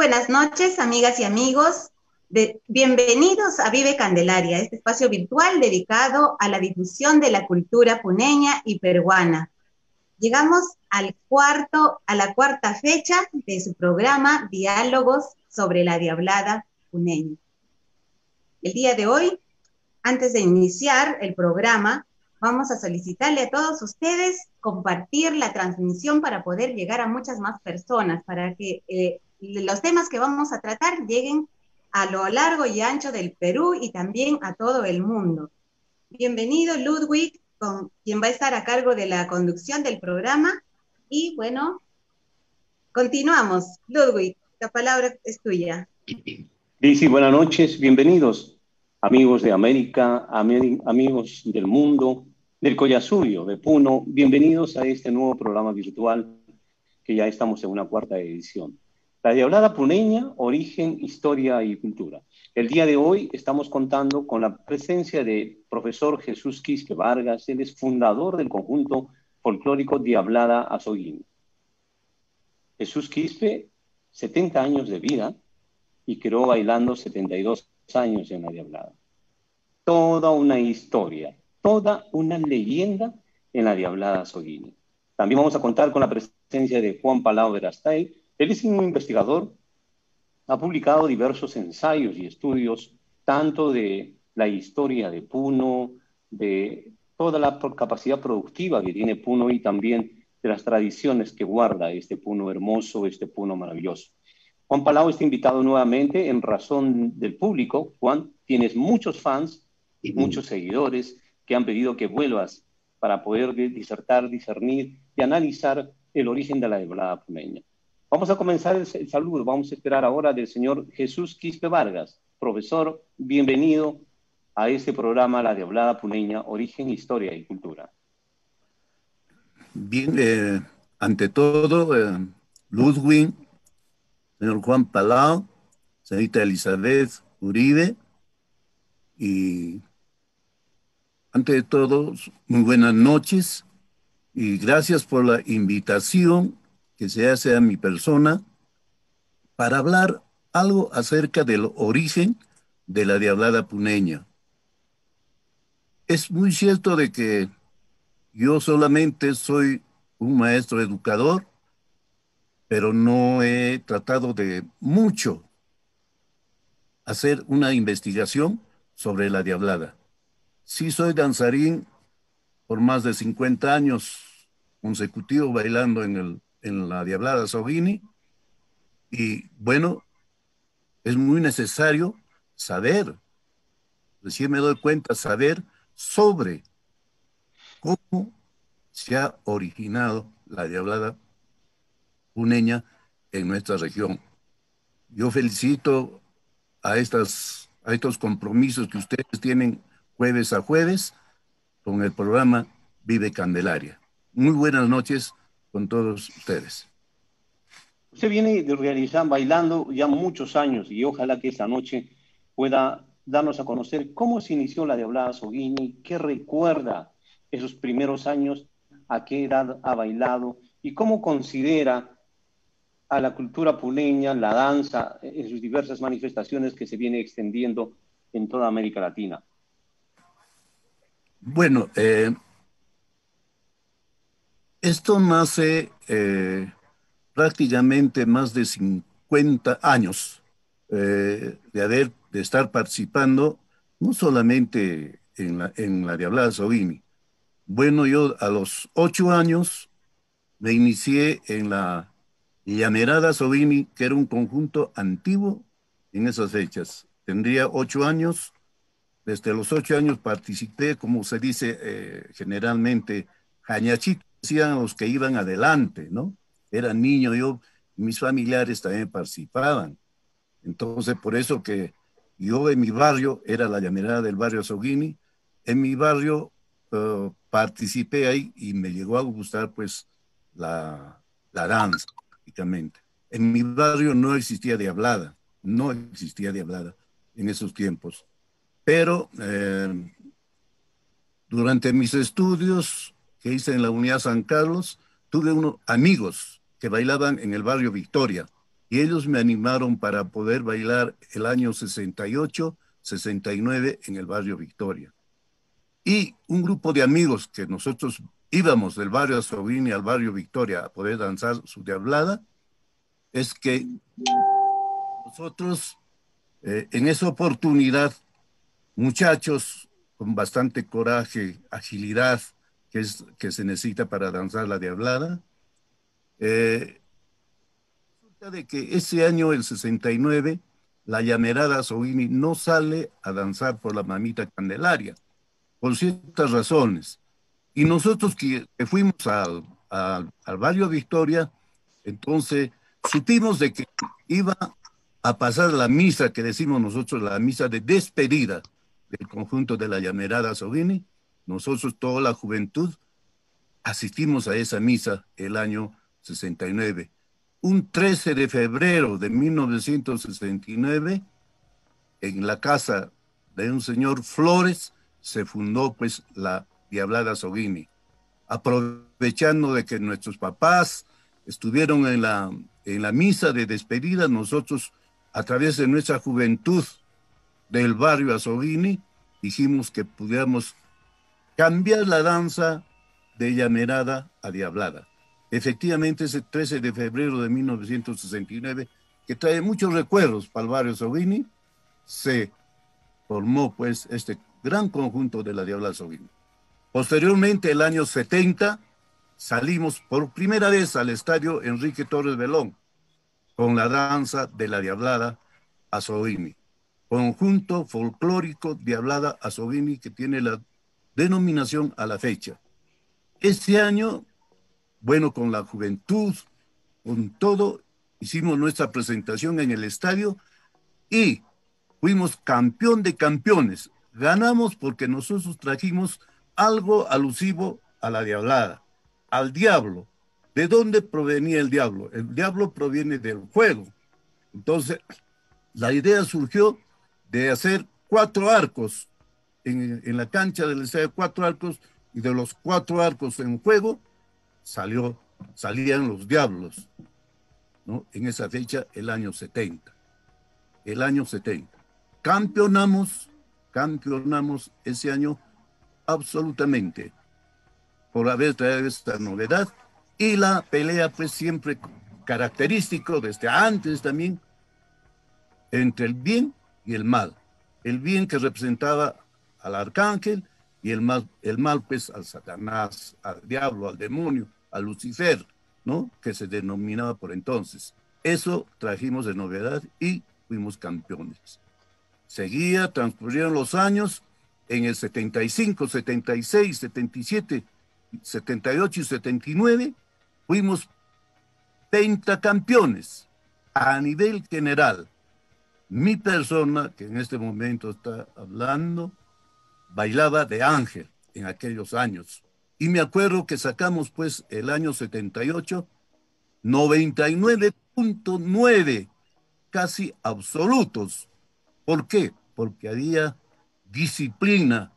buenas noches, amigas y amigos. Bienvenidos a Vive Candelaria, este espacio virtual dedicado a la difusión de la cultura puneña y peruana. Llegamos a la cuarta fecha de su programa Diálogos sobre la Diablada Puneña. El día de hoy, antes de iniciar el programa, vamos a solicitarle a todos ustedes compartir la transmisión para poder llegar a muchas más personas, para que los temas que vamos a tratar lleguen a lo largo y ancho del Perú y también a todo el mundo. Bienvenido, Ludwig, quien va a estar a cargo de la conducción del programa. Y bueno, continuamos. Ludwig, la palabra es tuya. Daisy, buenas noches, bienvenidos, amigos de América, amigos del mundo, del Collasuyo, de Puno, bienvenidos a este nuevo programa virtual que ya estamos en una cuarta edición. La Diablada Puneña, origen, historia y cultura. El día de hoy estamos contando con la presencia del profesor Jesús Quispe Vargas. Él es fundador del conjunto folclórico Diablada Azoguín. Jesús Quispe, 70 años de vida, y quedó bailando 72 años en la Diablada. Toda una historia, toda una leyenda en la Diablada Azoguín. También vamos a contar con la presencia de Juan Palau Verastay. Él es un investigador, ha publicado diversos ensayos y estudios, tanto de la historia de Puno, de toda la capacidad productiva que tiene Puno y también de las tradiciones que guarda este Puno hermoso, este Puno maravilloso. Juan Palau está invitado nuevamente en razón del público. Juan, tienes muchos fans, muchos seguidores que han pedido que vuelvas para poder disertar, discernir y analizar el origen de la Diablada Puneña. Vamos a comenzar el saludo. Vamos a esperar ahora del señor Jesús Quispe Vargas. Profesor, bienvenido a este programa La Diablada Puneña, origen, historia y cultura. Bien, ante todo, Ludwig, señor Juan Palau, señorita Elizabeth Uribe, y ante todo, muy buenas noches y gracias por la invitación que se hace a mi persona para hablar algo acerca del origen de la Diablada Puneña. Es muy cierto de que yo solamente soy un maestro educador, pero no he tratado de mucho hacer una investigación sobre la Diablada. Sí soy danzarín por más de 50 años consecutivos bailando en la Diablada Azoguín, y bueno, es muy necesario saber, recién me doy cuenta, saber sobre cómo se ha originado la Diablada Puneña en nuestra región. Yo felicito a estos compromisos que ustedes tienen jueves a jueves con el programa Vive Candelaria. Muy buenas noches con todos ustedes. Usted viene de realizar bailando ya muchos años y ojalá que esta noche pueda darnos a conocer cómo se inició la Diablada Azoguín, qué recuerda esos primeros años, a qué edad ha bailado y cómo considera a la cultura puneña, la danza, en sus diversas manifestaciones que se viene extendiendo en toda América Latina. Bueno, esto nace prácticamente más de 50 años de estar participando, no solamente en la Diablada Azoguín. Bueno, yo a los 8 años me inicié en la Llamerada Azoguín, que era un conjunto antiguo en esas fechas. Tendría 8 años. Desde los 8 años participé, como se dice generalmente, jañachito, decían los que iban adelante, ¿no? Era niño yo, mis familiares también participaban. Entonces, por eso que yo en mi barrio, era la Llamerada del barrio Azoguín, en mi barrio participé ahí y me llegó a gustar pues la danza, prácticamente. En mi barrio no existía Diablada, no existía Diablada en esos tiempos. Pero durante mis estudios que hice en la Unidad San Carlos, tuve unos amigos que bailaban en el barrio Victoria. y ellos me animaron para poder bailar el año 68, 69 en el barrio Victoria. Y un grupo de amigos que nosotros íbamos del barrio Azogini al barrio Victoria a poder danzar su diablada, es que nosotros en esa oportunidad, muchachos con bastante coraje, agilidad, que se necesita para danzar la diablada, resulta de que ese año, el 69, la llamerada Azogini no sale a danzar por la Mamita Candelaria, por ciertas razones. Y nosotros que fuimos al barrio Victoria, entonces supimos de que iba a pasar la misa que decimos nosotros, la misa de despedida del conjunto de la llamerada Azogini. Nosotros, toda la juventud, asistimos a esa misa el año 69. Un 13 de febrero de 1969, en la casa de un señor Flores, se fundó pues la Diablada Azogini, aprovechando de que nuestros papás estuvieron en la misa de despedida. Nosotros, a través de nuestra juventud del barrio Azogini, dijimos que pudiéramos cambiar la danza de llamerada a diablada. Efectivamente, ese 13 de febrero de 1969, que trae muchos recuerdos para el barrio Azogini, se formó pues este gran conjunto de la Diablada Azogini. Posteriormente, el año 70, salimos por primera vez al estadio Enrique Torres Belón con la danza de la Diablada Azogini, conjunto folclórico Diablada Azogini, que tiene la denominación a la fecha. Este año, bueno, con la juventud, con todo, hicimos nuestra presentación en el estadio y fuimos campeón de campeones. Ganamos porque nosotros trajimos algo alusivo a la diablada, al diablo. ¿De dónde provenía el diablo? El diablo proviene del juego. Entonces, la idea surgió de hacer 4 arcos en la cancha del estadio, 4 arcos, y de los 4 arcos en juego salían los diablos, ¿no? En esa fecha, el año 70. El año 70. Campeonamos ese año absolutamente por haber traído esta novedad, y la pelea pues siempre característico desde antes también entre el bien y el mal. El bien que representaba al arcángel y el mal pues al Satanás, al diablo, al demonio, a Lucifer, ¿no? Que se denominaba por entonces. Eso trajimos de novedad y fuimos campeones. Transcurrieron los años. En el 75, 76, 77, 78 y 79 fuimos pentacampeones a nivel general. Mi persona, que en este momento está hablando, bailaba de ángel en aquellos años. Y me acuerdo que sacamos pues el año 78, 99.9, casi absolutos. ¿Por qué? Porque había disciplina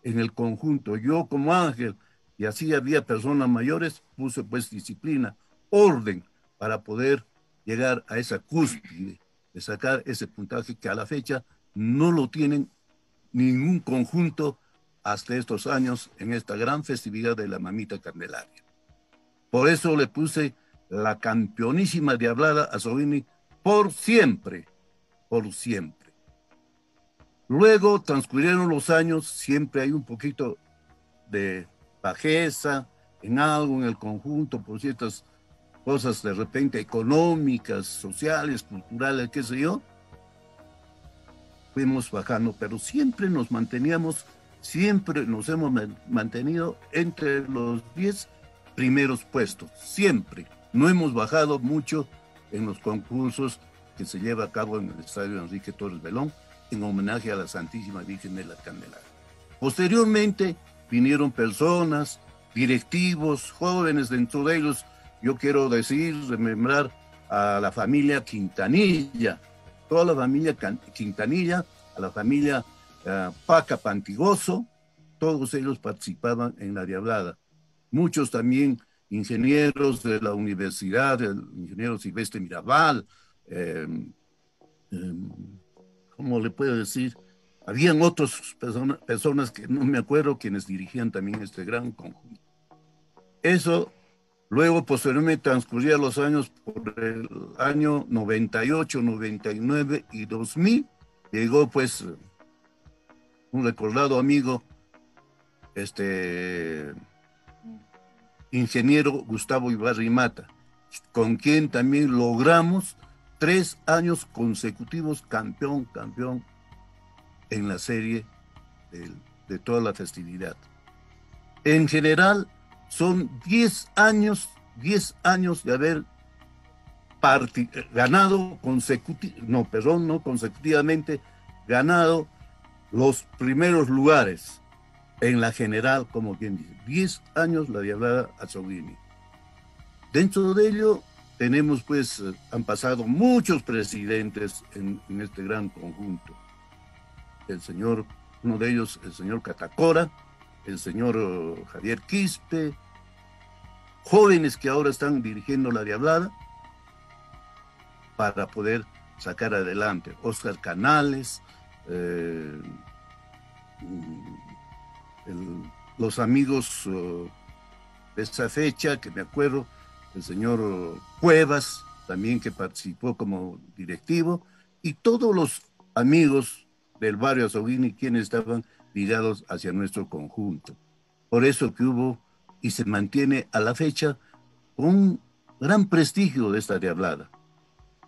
en el conjunto. Yo como ángel, y así había personas mayores, puse pues disciplina, orden, para poder llegar a esa cúspide, de sacar ese puntaje que a la fecha no lo tienen ningún conjunto hasta estos años en esta gran festividad de la Mamita Candelaria. Por eso le puse la campeonísima Diablada Azogini por siempre, por siempre. Luego transcurrieron los años, siempre hay un poquito de bajeza en algo en el conjunto por ciertas cosas de repente económicas, sociales, culturales, qué sé yo. Fuimos bajando, pero siempre nos manteníamos, siempre nos hemos mantenido entre los 10 primeros puestos, siempre. No hemos bajado mucho en los concursos que se lleva a cabo en el estadio Enrique Torres Belón, en homenaje a la Santísima Virgen de la Candelaria. Posteriormente vinieron personas, directivos, jóvenes, dentro de ellos yo quiero remembrar a la familia Quintanilla, toda la familia Quintanilla, a la familia Paca Pantigoso, todos ellos participaban en la Diablada. Muchos también ingenieros de la universidad, el ingeniero Silvestre Mirabal, eh, eh, ¿cómo le puedo decir? Habían otras personas que no me acuerdo, quienes dirigían también este gran conjunto. Eso, luego, posteriormente, transcurrían los años, por el año 98, 99 y 2000, llegó pues un recordado amigo, ingeniero Gustavo Ibarri Mata, con quien también logramos 3 años consecutivos campeón en la serie de toda la festividad. En general, son 10 años de haber ganado consecutivamente, ganado los primeros lugares en la general, como quien dice. 10 años la Diablada Azzoghini. Dentro de ello, tenemos pues, han pasado muchos presidentes en este gran conjunto. Uno de ellos, el señor Catacora, el señor Javier Quispe, jóvenes que ahora están dirigiendo la Diablada para poder sacar adelante. Oscar Canales, los amigos de esa fecha, que me acuerdo, el señor Cuevas, también que participó como directivo, y todos los amigos del barrio Azzoghini, quienes estaban ligados hacia nuestro conjunto. Por eso que hubo y se mantiene a la fecha un gran prestigio de esta Diablada.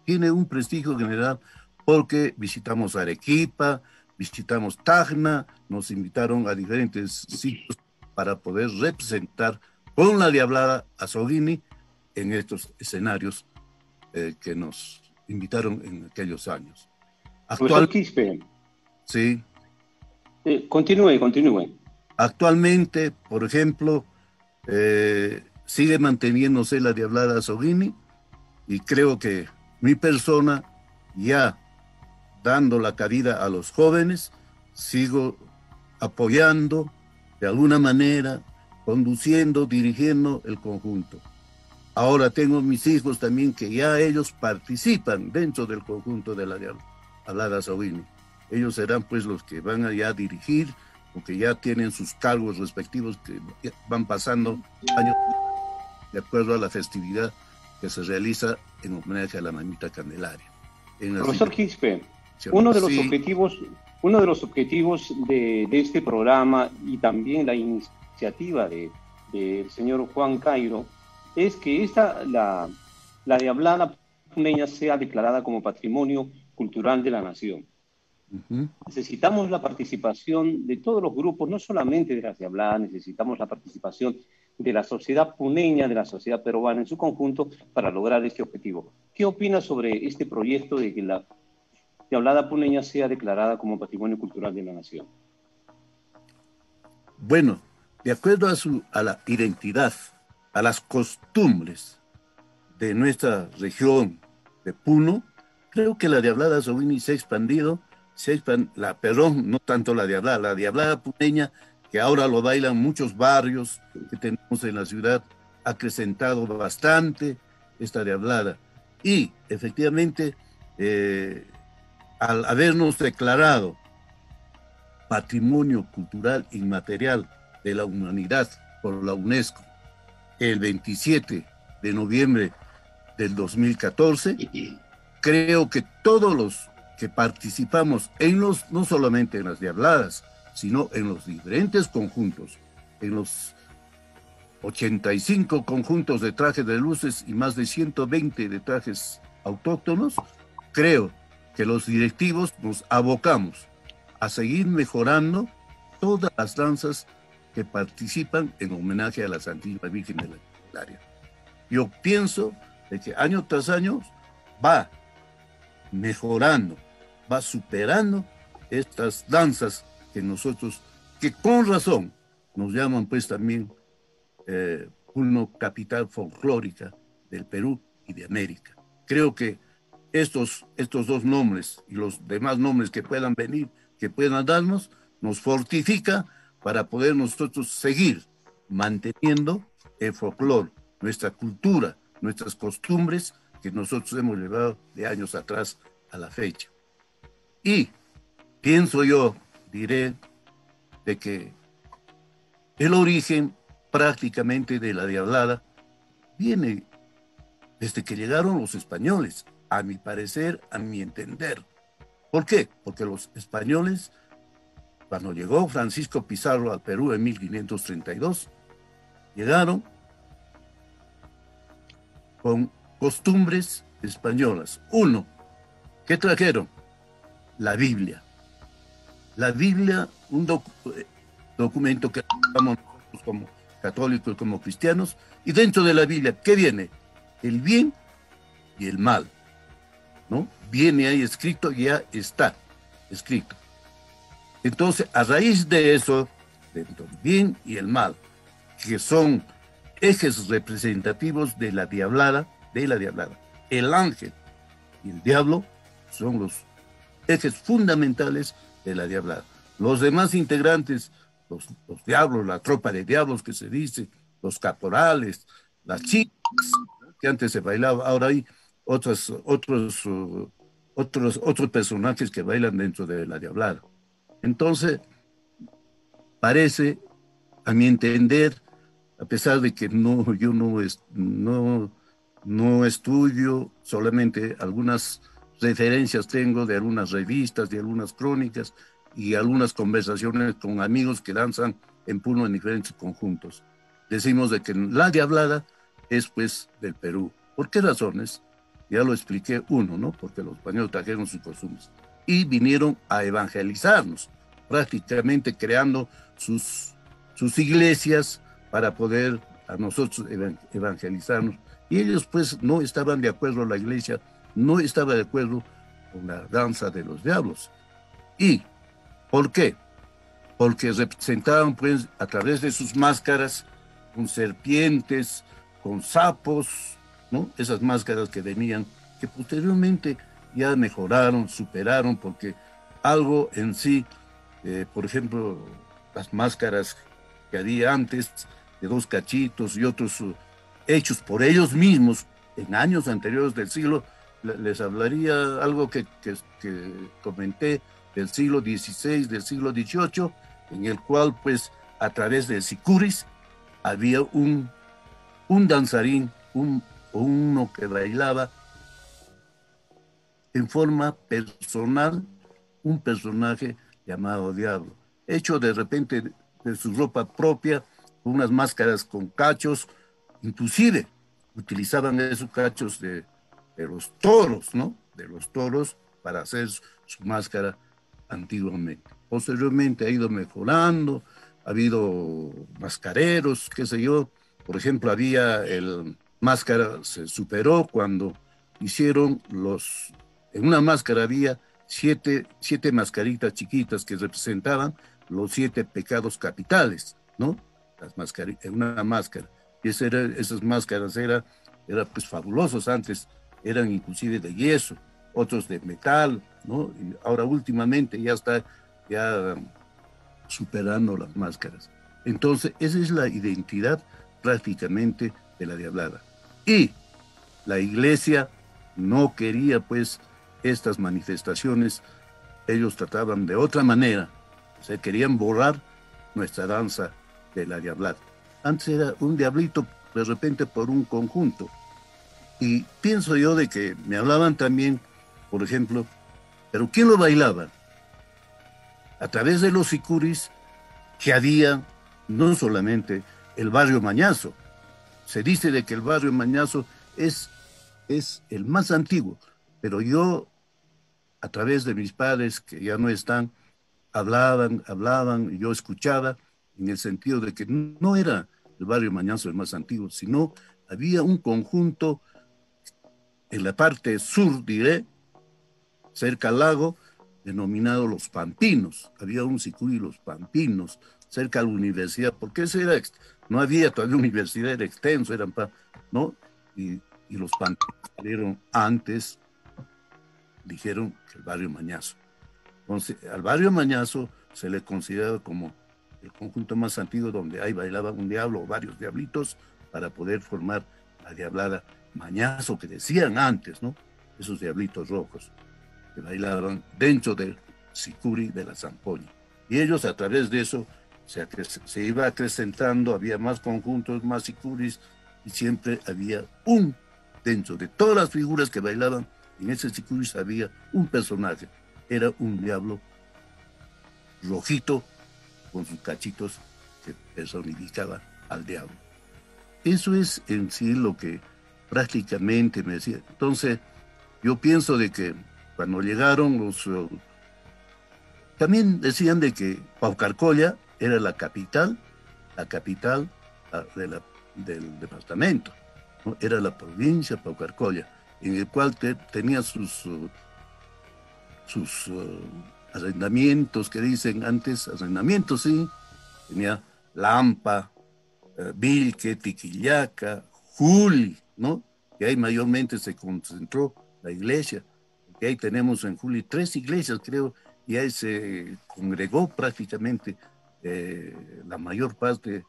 Tiene un prestigio general porque visitamos Arequipa, visitamos Tacna, nos invitaron a diferentes sitios para poder representar con la Diablada Azzoghini en estos escenarios que nos invitaron en aquellos años. Profesor Quispe. Sí. Continúe. Actualmente, por ejemplo, sigue manteniéndose la Diablada Azzoghini y creo que mi persona, ya dando la cabida a los jóvenes, sigo apoyando de alguna manera, conduciendo, dirigiendo el conjunto. Ahora tengo mis hijos también que ya ellos participan dentro del conjunto de la Diablada Azzoghini. Ellos serán pues los que van a ya dirigir, o que ya tienen sus cargos respectivos, que van pasando años de acuerdo a la festividad que se realiza en homenaje a la Mamita Candelaria. Profesor Quispe, uno de los objetivos de este programa y también la iniciativa del señor Juan Cairo es que la Diablada puneña sea declarada como Patrimonio Cultural de la Nación. Necesitamos la participación de todos los grupos, no solamente de las Diabladas, necesitamos la participación de la sociedad puneña, de la sociedad peruana en su conjunto para lograr este objetivo. ¿Qué opina sobre este proyecto de que la Diablada puneña sea declarada como Patrimonio Cultural de la Nación? Bueno, de acuerdo a la identidad, a las costumbres de nuestra región de Puno, creo que la Diablada Azzoghini se ha expandido, perdón, no tanto la Diablada puneña, que ahora lo bailan muchos barrios que tenemos en la ciudad, ha acrecentado bastante esta Diablada. Y efectivamente, al habernos declarado Patrimonio Cultural Inmaterial de la Humanidad por la UNESCO el 27 de noviembre del 2014, creo que todos los que participamos no solamente en las Diabladas, sino en los diferentes conjuntos, en los 85 conjuntos de trajes de luces y más de 120 de trajes autóctonos, creo que los directivos nos abocamos a seguir mejorando todas las danzas que participan en homenaje a la Santísima Virgen de la Candelaria. Yo pienso de que año tras año va mejorando, va superando estas danzas que con razón nos llaman pues también una capital folclórica del Perú y de América. Creo que estos dos nombres y los demás nombres que puedan venir, que puedan darnos, nos fortifica para poder nosotros seguir manteniendo el folclore, nuestra cultura, nuestras costumbres que nosotros hemos llevado de años atrás a la fecha. Y pienso yo, diré, de que el origen prácticamente de la diablada viene desde que llegaron los españoles, a mi parecer, a mi entender. ¿Por qué? Porque los españoles, cuando llegó Francisco Pizarro al Perú en 1532, llegaron con costumbres españolas. Uno, ¿qué trajeron? La Biblia. La Biblia, un documento que usamos nosotros como católicos, como cristianos, y dentro de la Biblia, ¿qué viene? El bien y el mal, ¿no? Viene ahí escrito, ya está escrito. Entonces, a raíz de eso, dentro del bien y el mal, que son ejes representativos de la diablada, el ángel y el diablo son los ejes fundamentales de la diablada. Los demás integrantes, los diablos, la tropa de diablos que se dice, los caporales, las chicas, que antes se bailaba, ahora hay otros personajes que bailan dentro de la diablada. Entonces, parece, a mi entender, a pesar de que yo no estudio, solamente algunas referencias tengo de algunas revistas, de algunas crónicas y algunas conversaciones con amigos que danzan en Puno en diferentes conjuntos. Decimos de que la diablada es pues del Perú. ¿Por qué razones? Ya lo expliqué. Uno, ¿no? Porque los españoles trajeron sus costumbres y vinieron a evangelizarnos, prácticamente creando sus iglesias para poder a nosotros evangelizarnos. Y ellos pues no estaban de acuerdo, la iglesia no estaba de acuerdo con la danza de los diablos. ¿Y por qué? Porque representaban pues a través de sus máscaras con serpientes, con sapos, ¿no? Esas máscaras que venían, que posteriormente ya mejoraron, superaron, porque algo en sí, por ejemplo, las máscaras que había antes, de dos cachitos y otros hechos por ellos mismos en años anteriores del siglo, les hablaría algo que comenté del siglo XVI, del siglo XVIII, en el cual pues a través de sicuris había un danzarín, uno que bailaba en forma personal, un personaje llamado Diablo, hecho de repente de su ropa propia, unas máscaras con cachos, inclusive utilizaban esos cachos de los toros, ¿no? De los toros para hacer su máscara antiguamente. Posteriormente ha ido mejorando, ha habido mascareros, qué sé yo. Por ejemplo, había el máscara, se superó cuando hicieron en una máscara había siete mascaritas chiquitas que representaban los 7 pecados capitales, ¿no? En una máscara. Y esas máscaras eran pues fabulosos antes, eran inclusive de yeso, otros de metal, ¿no? Y ahora últimamente ya está superando las máscaras. Entonces, esa es la identidad prácticamente de la diablada. Y la iglesia no quería pues estas manifestaciones, ellos trataban de otra manera, o sea, querían borrar nuestra danza de la diablada. Antes era un diablito de repente por un conjunto. Y pienso yo de que me hablaban también, por ejemplo, pero ¿quién lo bailaba? A través de los sicuris que había no solamente el barrio Mañazo. Se dice de que el barrio Mañazo es el más antiguo, pero yo, a través de mis padres, que ya no están, hablaban, y yo escuchaba, en el sentido de que no era el barrio Mañazo el más antiguo, sino había un conjunto en la parte sur, diré, cerca al lago, denominado Los Pampinos. Había un sicuri Los Pampinos, cerca a la universidad, porque no había todavía universidad, era extenso, ¿no? Y Los Pampinos salieron antes, dijeron que el barrio Mañazo. Entonces, al barrio Mañazo se le considera como el conjunto más antiguo donde ahí bailaba un diablo o varios diablitos para poder formar la diablada mañazo que decían antes, ¿no? Esos diablitos rojos que bailaban dentro del sicuri de la zampoña. Y ellos a través de eso se iba acrecentando, había más conjuntos, más sicuris, y siempre había dentro de todas las figuras que bailaban, en ese sicuris había un personaje, era un diablo rojito con sus cachitos que personificaba al diablo. Eso es en sí lo que prácticamente me decía. Entonces, yo pienso de que cuando llegaron también decían de que Paucarcolla era la capital del departamento, ¿no? Era la provincia Paucarcolla, en el cual tenía sus arrendamientos, que dicen antes, arrendamientos, sí, tenía Lampa, Vilque, Tiquillaca, Juli, ¿no? Que ahí mayormente se concentró la iglesia, porque ahí tenemos en Juli 3 iglesias, creo, y ahí se congregó prácticamente la mayor parte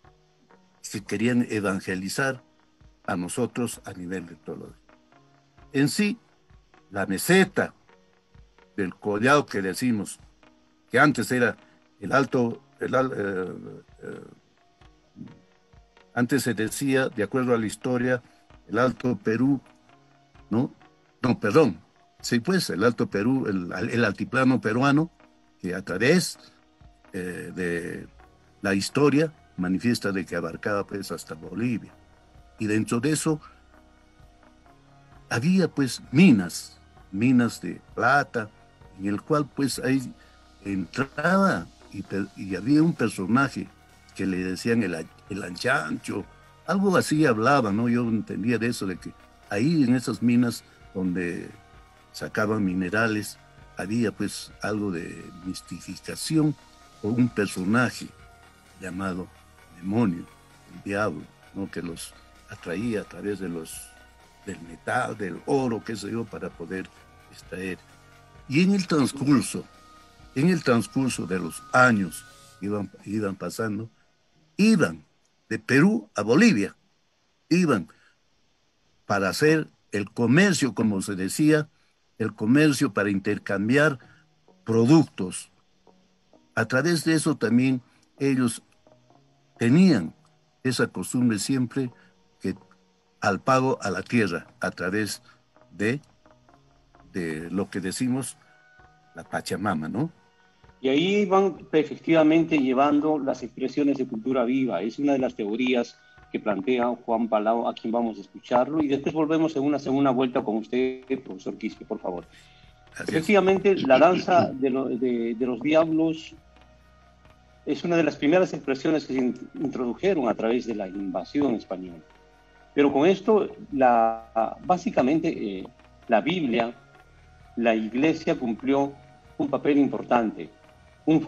que querían evangelizar a nosotros a nivel de todo. En sí, la meseta del Collao que decimos, que antes era el alto, antes se decía, de acuerdo a la historia, el Alto Perú, ¿no? No, perdón, sí, pues, el Alto Perú, el altiplano peruano, que a través de la historia manifiesta de que abarcaba pues hasta Bolivia. Y dentro de eso había pues minas de plata, en el cual pues ahí entraba y había un personaje que le decían el anchancho, algo así hablaba, ¿no? Yo entendía de eso, de que ahí en esas minas donde sacaban minerales había pues algo de mistificación o un personaje llamado demonio, el diablo, ¿no? Que los atraía a través del metal, del oro, qué sé yo, para poder extraer. Y en el transcurso de los años iban pasando, iban de Perú a Bolivia, iban para hacer el comercio, como se decía, el comercio para intercambiar productos. A través de eso también ellos tenían esa costumbre siempre que al pago a la tierra, a través de lo que decimos la Pachamama, ¿no? Y ahí van efectivamente llevando las expresiones de cultura viva. Es una de las teorías que plantea Juan Palau, a quien vamos a escucharlo, y después volvemos en una segunda vuelta con usted, profesor Quispe, por favor. Así efectivamente, la danza de los diablos es una de las primeras expresiones que se introdujeron a través de la invasión española. Pero con esto, básicamente, la Biblia, la Iglesia cumplió un papel importante.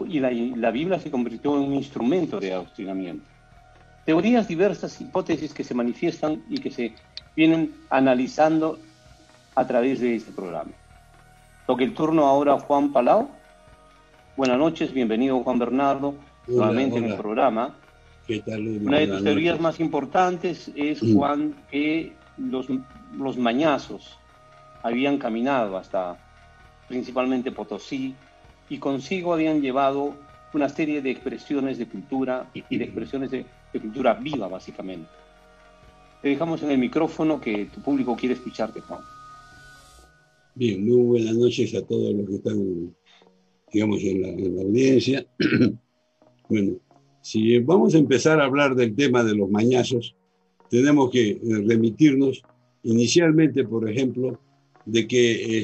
Y la Biblia se convirtió en un instrumento de adoctrinamiento. Teorías diversas, hipótesis que se manifiestan y que se vienen analizando a través de este programa. Toca el turno ahora a Juan Palau. Buenas noches, bienvenido Juan Bernardo, nuevamente en el programa. ¿Qué tal? Una de tus teorías más importantes es, Juan, que los mañazos habían caminado hasta principalmente Potosí, y consigo habían llevado una serie de expresiones de cultura y de expresiones de cultura viva, básicamente. Te dejamos en el micrófono, que tu público quiere escucharte, Juan. Bien, muy buenas noches a todos los que están, digamos, en la audiencia. Bueno, si vamos a empezar a hablar del tema de los mañazos, tenemos que remitirnos inicialmente, por ejemplo, de que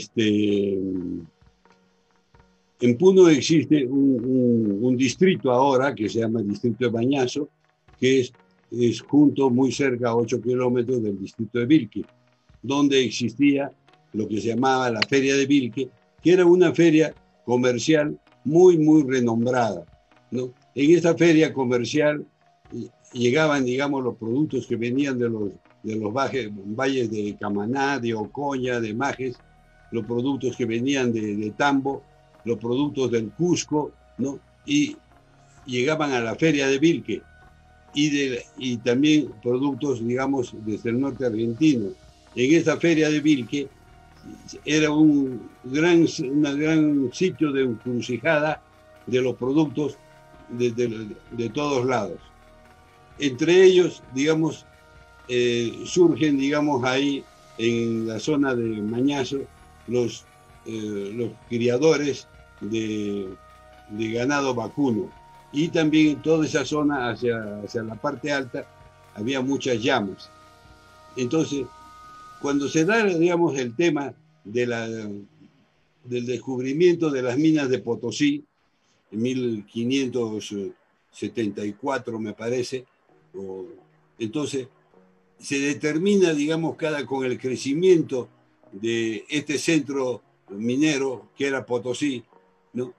en Puno existe un distrito ahora que se llama Distrito de Mañazo, que es junto, muy cerca, a 8 kilómetros del distrito de Vilque, donde existía lo que se llamaba la Feria de Vilque, que era una feria comercial muy, muy renombrada, ¿no? En esta feria comercial llegaban, digamos, los productos que venían de los valles de Camaná, de Ocoña, de Majes, los productos que venían de Tambo, los productos del Cusco, ¿no? Y llegaban a la feria de Vilque, y también productos, digamos, desde el norte argentino, en esta feria de Vilque era un gran sitio de encrucijada de los productos de todos lados. Entre ellos, digamos, surgen, digamos, ahí en la zona de Mañazo los criadores de ganado vacuno, y también en toda esa zona hacia la parte alta había muchas llamas. Entonces, cuando se da, digamos, el tema del descubrimiento de las minas de Potosí, en 1574 me parece, entonces se determina, digamos, con el crecimiento de este centro minero que era Potosí, ¿no?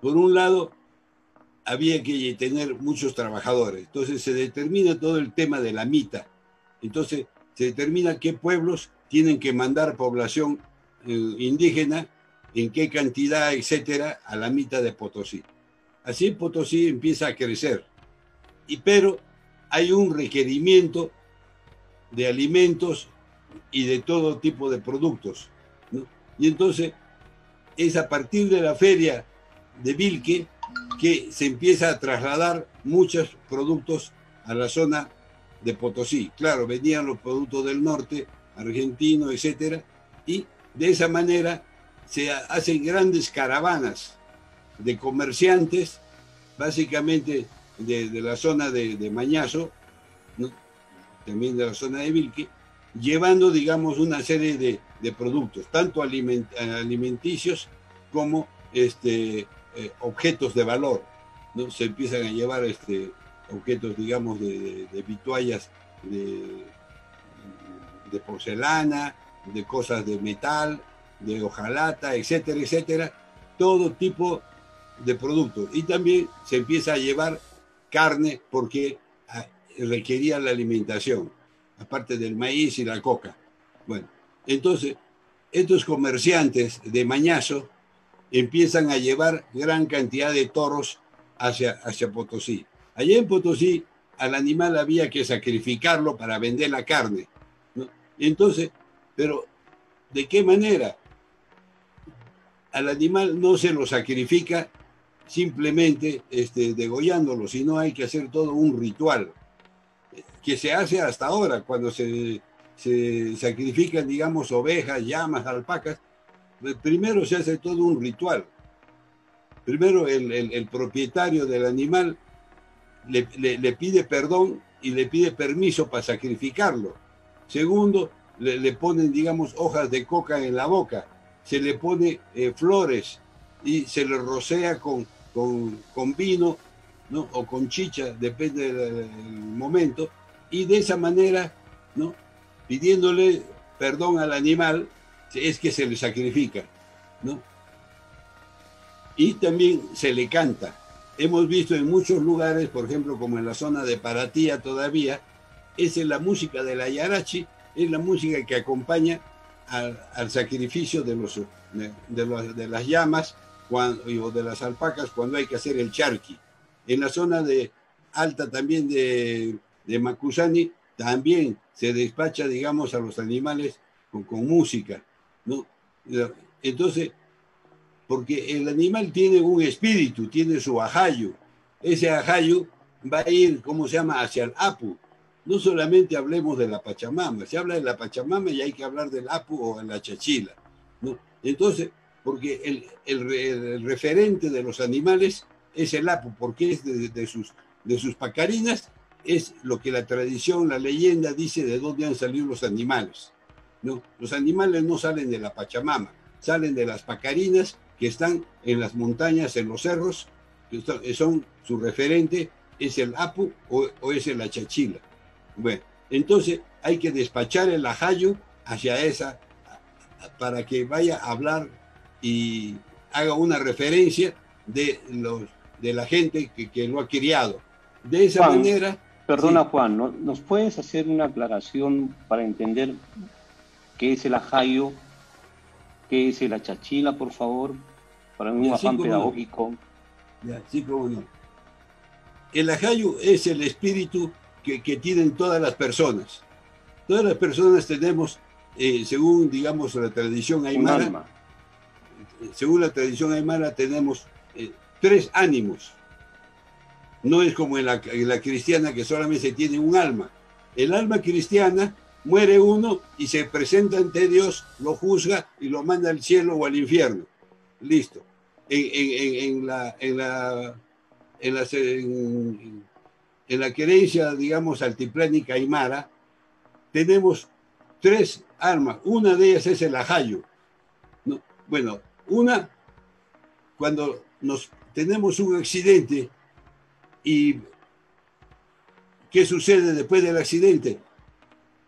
Por un lado, había que tener muchos trabajadores, entonces se determina todo el tema de la mita, entonces se determina qué pueblos tienen que mandar población indígena, en qué cantidad, etcétera, a la mita de Potosí. Así Potosí empieza a crecer, pero hay un requerimiento de alimentos y de todo tipo de productos, ¿no? Y entonces es a partir de la feria de Vilque que se empieza a trasladar muchos productos a la zona de Potosí. Claro, venían los productos del norte, argentinos, etcétera, y de esa manera se hacen grandes caravanas de comerciantes, básicamente de la zona de Mañazo, ¿no? También de la zona de Vilque, llevando, digamos, una serie de productos, tanto alimenticios como objetos de valor, ¿no? Se empiezan a llevar objetos, digamos, de vituallas de porcelana, de cosas de metal, de hojalata, etcétera, etcétera, todo tipo de productos. Y también se empieza a llevar carne porque requería la alimentación, aparte del maíz y la coca. Bueno, entonces, estos comerciantes de Mañazo empiezan a llevar gran cantidad de toros hacia Potosí. Allá en Potosí, al animal había que sacrificarlo para vender la carne, ¿no? Entonces, pero ¿de qué manera? Al animal no se lo sacrifica simplemente degollándolo, sino hay que hacer todo un ritual que se hace hasta ahora, cuando se sacrifican, digamos, ovejas, llamas, alpacas. Primero se hace todo un ritual. Primero el propietario del animal le pide perdón y le pide permiso para sacrificarlo. Segundo, le ponen, digamos, hojas de coca en la boca, se le pone flores y se le rocea con vino, ¿no? O con chicha, depende del momento, y de esa manera, ¿no? Pidiéndole perdón al animal, es que se le sacrifica, ¿no? Y también se le canta. Hemos visto en muchos lugares, por ejemplo, como en la zona de Paratía todavía, es la música de la yarachi, es la música que acompaña al sacrificio de las llamas o de las alpacas cuando hay que hacer el charqui. En la zona de alta también de Macusani, también se despacha, digamos, a los animales con música, ¿no? Entonces, porque el animal tiene un espíritu, tiene su ajayu. Ese ajayu va a ir, ¿cómo se llama?, hacia el Apu. No solamente hablemos de la Pachamama, se habla de la Pachamama y hay que hablar del Apu o de la Chachila, ¿no? Entonces, porque el referente de los animales es el Apu, porque es de sus pacarinas, es lo que la tradición, la leyenda dice de dónde han salido los animales, ¿no? Los animales no salen de la Pachamama, salen de las pacarinas que están en las montañas, en los cerros, que son su referente, es el Apu o es la Chachila. Bueno, entonces hay que despachar el ajayo hacia esa, para que vaya a hablar y haga una referencia de la gente que lo ha criado. De esa Juan, manera... Perdona, sí. Juan, ¿nos puedes hacer una aclaración para entender qué es el ajayo, qué es la chachila, por favor, para un afán pedagógico? Ya, sí, cómo no. El ajayo es el espíritu que tienen todas las personas. Todas las personas tenemos, según, digamos, la tradición aymara, según la tradición aymara, tenemos 3 ánimos. No es como en la cristiana, que solamente se tiene un alma. El alma cristiana, muere uno y se presenta ante Dios, lo juzga y lo manda al cielo o al infierno. Listo. En la creencia, digamos, altiplánica aymara, tenemos 3 almas. Una de ellas es el ajayo, ¿no? Bueno, cuando tenemos un accidente, ¿y qué sucede después del accidente?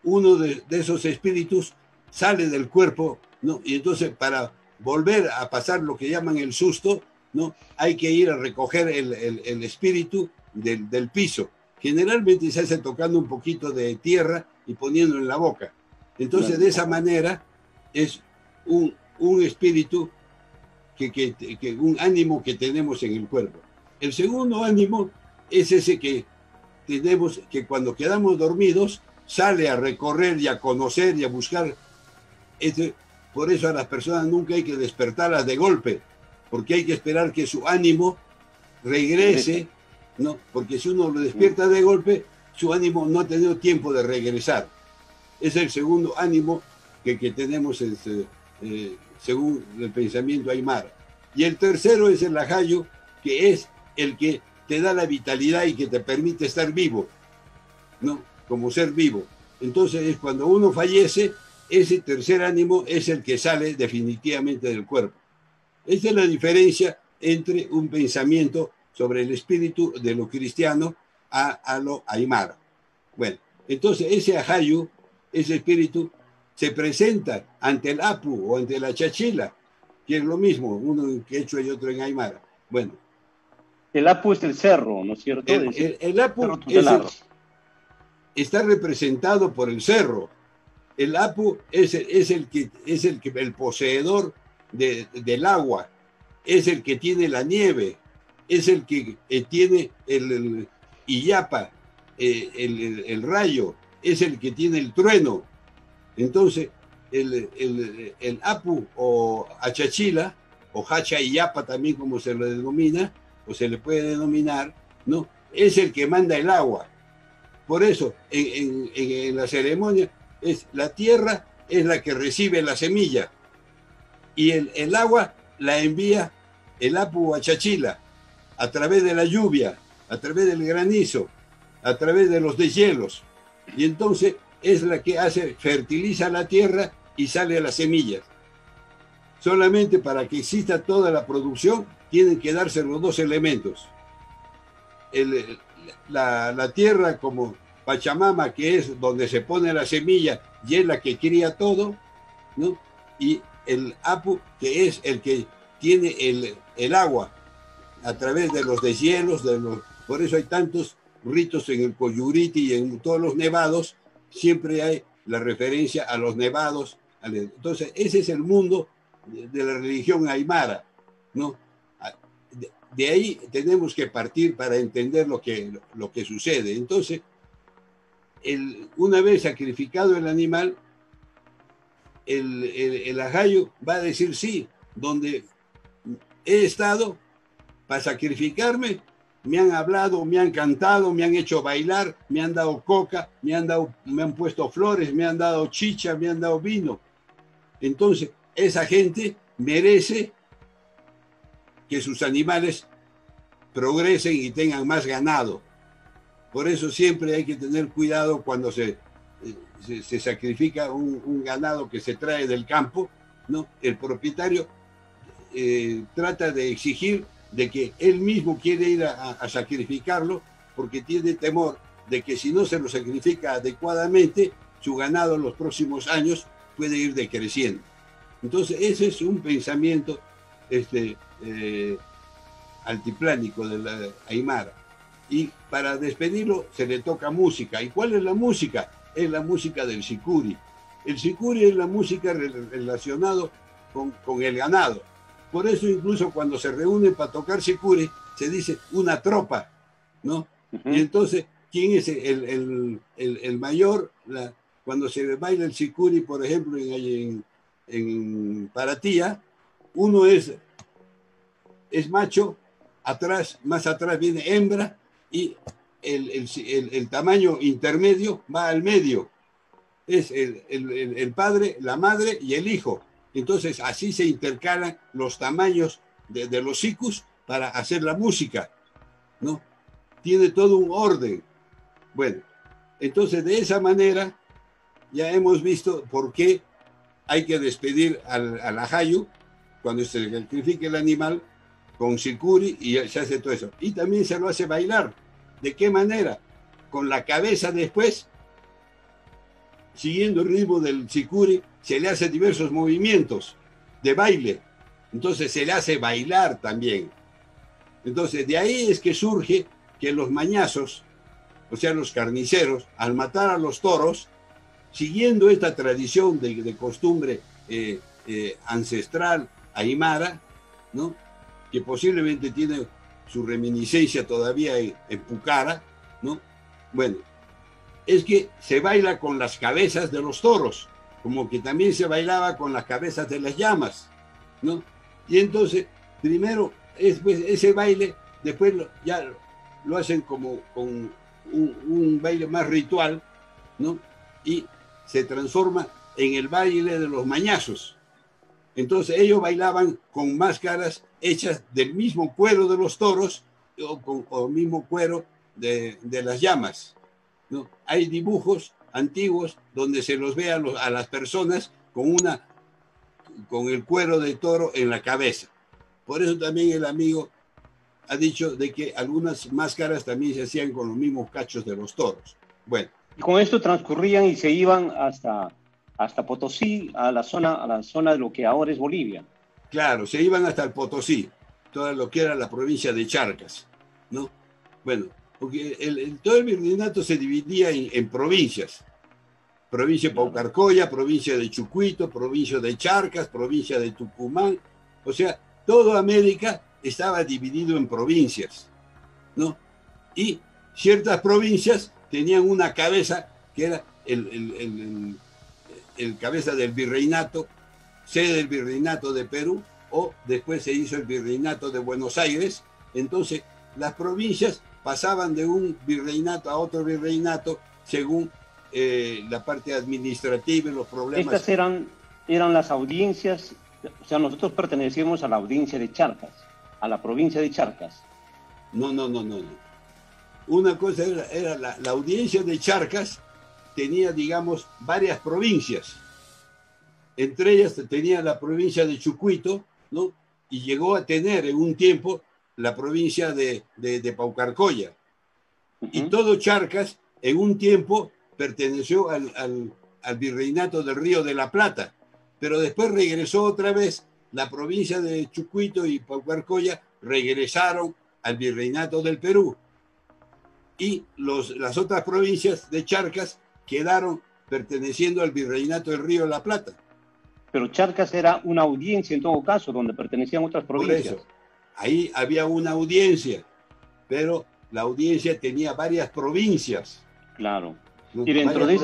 Uno de esos espíritus sale del cuerpo, ¿no? Y entonces, para volver a pasar lo que llaman el susto, ¿no? Hay que ir a recoger el espíritu del piso. Generalmente se hace tocando un poquito de tierra y poniéndolo en la boca. Entonces, de esa manera, es un espíritu, un ánimo que tenemos en el cuerpo. El segundo ánimo es ese que tenemos, que cuando quedamos dormidos sale a recorrer y a conocer y a buscar. Por eso a las personas nunca hay que despertarlas de golpe, porque hay que esperar que su ánimo regrese, ¿no? Porque si uno lo despierta de golpe, su ánimo no ha tenido tiempo de regresar. Es el segundo ánimo que tenemos según el pensamiento aymara. Y el tercero es el ajayo, que es el que te da la vitalidad y que te permite estar vivo, ¿no? Como ser vivo. Entonces es cuando uno fallece, ese tercer ánimo es el que sale definitivamente del cuerpo. Esa es la diferencia entre un pensamiento sobre el espíritu de lo cristiano a lo aymara. Bueno, entonces ese ajayu, ese espíritu, se presenta ante el apu o ante la chachila, que es lo mismo, uno en quechua y otro en aymara. Bueno. El apu es el cerro, ¿no es cierto? El apu está representado por el cerro. El apu es el poseedor del agua, es el que tiene la nieve, es el que tiene el iyapa, el rayo, es el que tiene el trueno. Entonces, el apu o achachila, o hacha iyapa también, como se le denomina, o se le puede denominar, ¿no? Es el que manda el agua. Por eso, en la ceremonia, la tierra es la que recibe la semilla y el agua la envía el apu achachila a través de la lluvia, a través del granizo, a través de los deshielos. Y entonces es la que fertiliza la tierra y sale a las semillas. Solamente para que exista toda la producción tienen que darse los 2 elementos. La tierra como Pachamama, que es donde se pone la semilla y es la que cría todo, ¿no? Y el apu, que es el que tiene el agua a través de los deshielos, por eso hay tantos ritos en el Coyuriti y en todos los nevados, siempre hay la referencia a los nevados. Entonces, ese es el mundo de la religión aymara, ¿no? De ahí tenemos que partir para entender lo que sucede. Entonces, una vez sacrificado el animal, el ajayo va a decir sí, donde he estado para sacrificarme, me han hablado, me han cantado, me han hecho bailar, me han dado coca, me han puesto flores, me han dado chicha, me han dado vino. Entonces, esa gente merece que sus animales progresen y tengan más ganado. Por eso siempre hay que tener cuidado cuando se sacrifica un ganado que se trae del campo, ¿no? El propietario trata de exigir de que él mismo quiere ir a sacrificarlo porque tiene temor de que si no se lo sacrifica adecuadamente, su ganado en los próximos años puede ir decreciendo. Entonces ese es un pensamiento altiplánico de la aymara. Y para despedirlo se le toca música. ¿Y cuál es la música? Es la música del sicuri. El sicuri es la música relacionada con el ganado. Por eso incluso cuando se reúnen para tocar sicuri, se dice una tropa, ¿no? Y entonces, ¿quién es el mayor? cuando se baila el sicuri, por ejemplo, en Paratía, uno es macho, atrás, más atrás viene hembra, y el tamaño intermedio va al medio. Es el padre, la madre y el hijo. Entonces así se intercalan los tamaños de los sikus para hacer la música, ¿no? Tiene todo un orden. Bueno, entonces de esa manera ya hemos visto por qué hay que despedir al ajayu cuando se sacrifica el animal con sicuri y se hace todo eso. Y también se lo hace bailar. ¿De qué manera? Con la cabeza después, siguiendo el ritmo del sicuri, se le hace diversos movimientos de baile. Entonces se le hace bailar también. Entonces de ahí es que surge que los mañazos, o sea, los carniceros, al matar a los toros, siguiendo esta tradición de costumbre ancestral aymara, ¿no? Que posiblemente tiene su reminiscencia todavía en Pucara, ¿no? Bueno, es que se baila con las cabezas de los toros, como que también se bailaba con las cabezas de las llamas, ¿no? Y entonces, primero, ese baile, después ya lo hacen como con un baile más ritual, ¿no? Y se transforma en el baile de los mañazos. Entonces ellos bailaban con máscaras hechas del mismo cuero de los toros o mismo cuero de las llamas, ¿no? Hay dibujos antiguos donde se los ve a las personas con el cuero de toro en la cabeza. Por eso también el amigo ha dicho de que algunas máscaras también se hacían con los mismos cachos de los toros. Bueno. Y con esto transcurrían y se iban hasta Potosí, a la zona de lo que ahora es Bolivia. Claro, se iban hasta el Potosí, todo lo que era la provincia de Charcas, ¿no? Bueno, porque todo el virreinato se dividía en provincias. Provincia de Paucarcolla, provincia de Chucuito, provincia de Charcas, provincia de Tucumán. O sea, toda América estaba dividido en provincias, ¿no? Y ciertas provincias tenían una cabeza que era el cabeza del virreinato, sede del virreinato de Perú, o después se hizo el virreinato de Buenos Aires. Entonces, las provincias pasaban de un virreinato a otro virreinato según la parte administrativa y los problemas. Estas eran las audiencias, o sea, nosotros pertenecíamos a la audiencia de Charcas, a la provincia de Charcas. No. Una cosa era la audiencia de Charcas tenía, digamos, varias provincias. Entre ellas tenía la provincia de Chucuito, ¿no? Y llegó a tener en un tiempo la provincia de Paucarcolla. Y todo Charcas en un tiempo perteneció al virreinato del Río de la Plata, pero después regresó otra vez la provincia de Chucuito y Paucarcolla, regresaron al virreinato del Perú. Y las otras provincias de Charcas quedaron perteneciendo al virreinato del Río de la Plata. Pero Charcas era una audiencia en todo caso, donde pertenecían otras provincias. Por eso, ahí había una audiencia, pero la audiencia tenía varias provincias. Claro. Y dentro de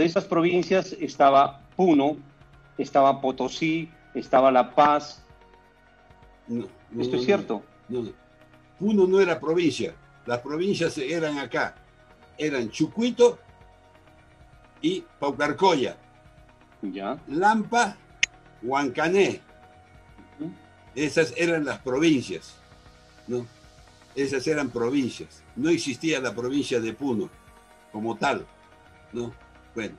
esas provincias estaba Puno, estaba Potosí, estaba La Paz. ¿Esto es cierto? No. Puno no era provincia. Las provincias eran acá. Eran Chucuito y Paucarcolla. Ya. Lampa, Huancané. Esas eran las provincias, ¿no? Esas eran provincias. No existía la provincia de Puno como tal, ¿no? Bueno,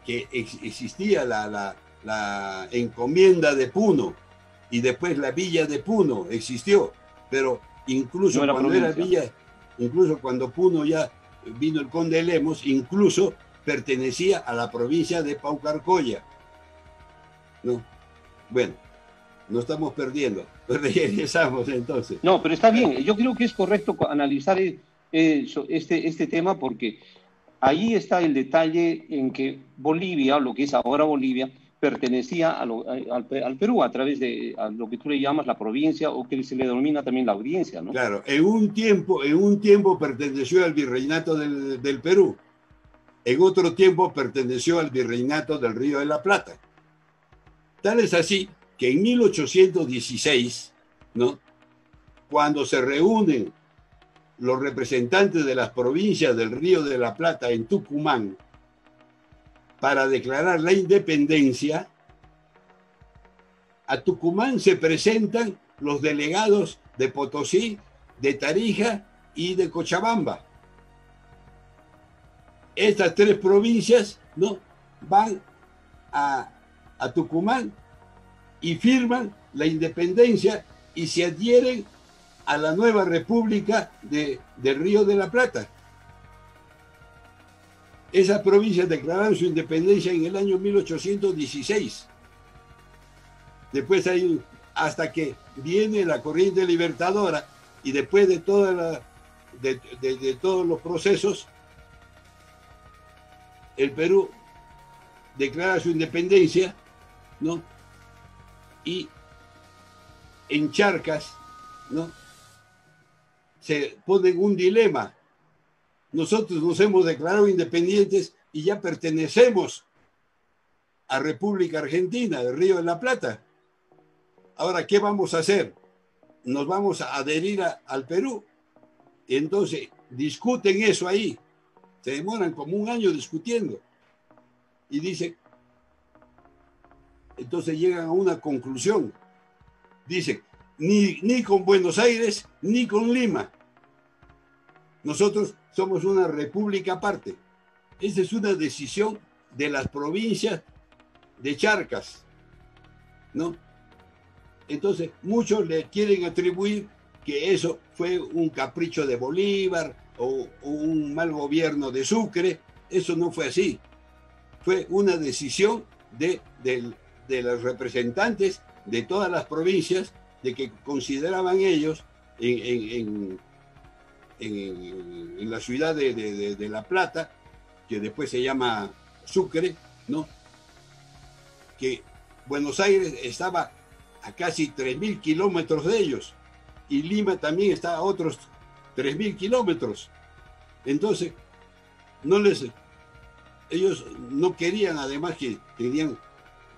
que existía la encomienda de Puno y después la villa de Puno existió, pero incluso cuando era villa, incluso cuando Puno ya vino el conde Lemos, incluso pertenecía a la provincia de Paucarcolla, ¿no? Bueno, no estamos perdiendo, regresamos entonces. No, pero está bien, yo creo que es correcto analizar este tema porque ahí está el detalle en que Bolivia, lo que es ahora Bolivia, pertenecía al Perú a través de lo que tú le llamas la provincia o que se le denomina también la audiencia, ¿no? Claro, en un tiempo perteneció al virreinato del Perú. en otro tiempo perteneció al virreinato del Río de la Plata. Tal es así que en 1816, ¿no?, cuando se reúnen los representantes de las provincias del Río de la Plata en Tucumán para declarar la independencia, a Tucumán se presentan los delegados de Potosí, de Tarija y de Cochabamba. Estas tres provincias, ¿no?, van a Tucumán y firman la independencia y se adhieren a la nueva República del Río de la Plata. Esas provincias declararon su independencia en el año 1816. Después hay hasta que viene la corriente libertadora y después de todos los procesos, el Perú declara su independencia, ¿no? Y en Charcas, ¿no?, se pone un dilema. Nosotros nos hemos declarado independientes y ya pertenecemos a República Argentina, del Río de la Plata. Ahora, ¿qué vamos a hacer? ¿Nos vamos a adherir al Perú? Entonces, discuten eso ahí. Se demoran como un año discutiendo. Y dicen, entonces llegan a una conclusión. Dicen, ni con Buenos Aires, ni con Lima. Nosotros somos una república aparte. Esa es una decisión de las provincias de Charcas, ¿no? Entonces, muchos le quieren atribuir que eso fue un capricho de Bolívar o un mal gobierno de Sucre. Eso no fue así. Fue una decisión de los representantes de todas las provincias, de que consideraban ellos en la ciudad de La Plata, que después se llama Sucre, ¿no?, que Buenos Aires estaba a casi 3.000 kilómetros de ellos y Lima también está a otros 3.000 kilómetros. Entonces, ellos no querían, además que tenían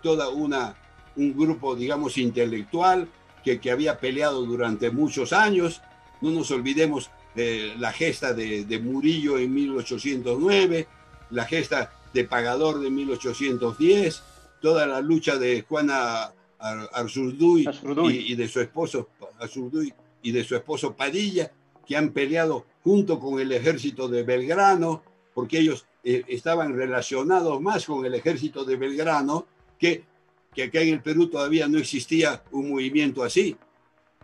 toda un grupo, digamos, intelectual que había peleado durante muchos años. No nos olvidemos la gesta de Murillo en 1809, la gesta de Pagador de 1810, toda la lucha de Juana Arzurduy y de su esposo Arzurduy y de su esposo Padilla, que han peleado junto con el ejército de Belgrano, porque ellos estaban relacionados más con el ejército de Belgrano que acá en el Perú todavía no existía un movimiento así.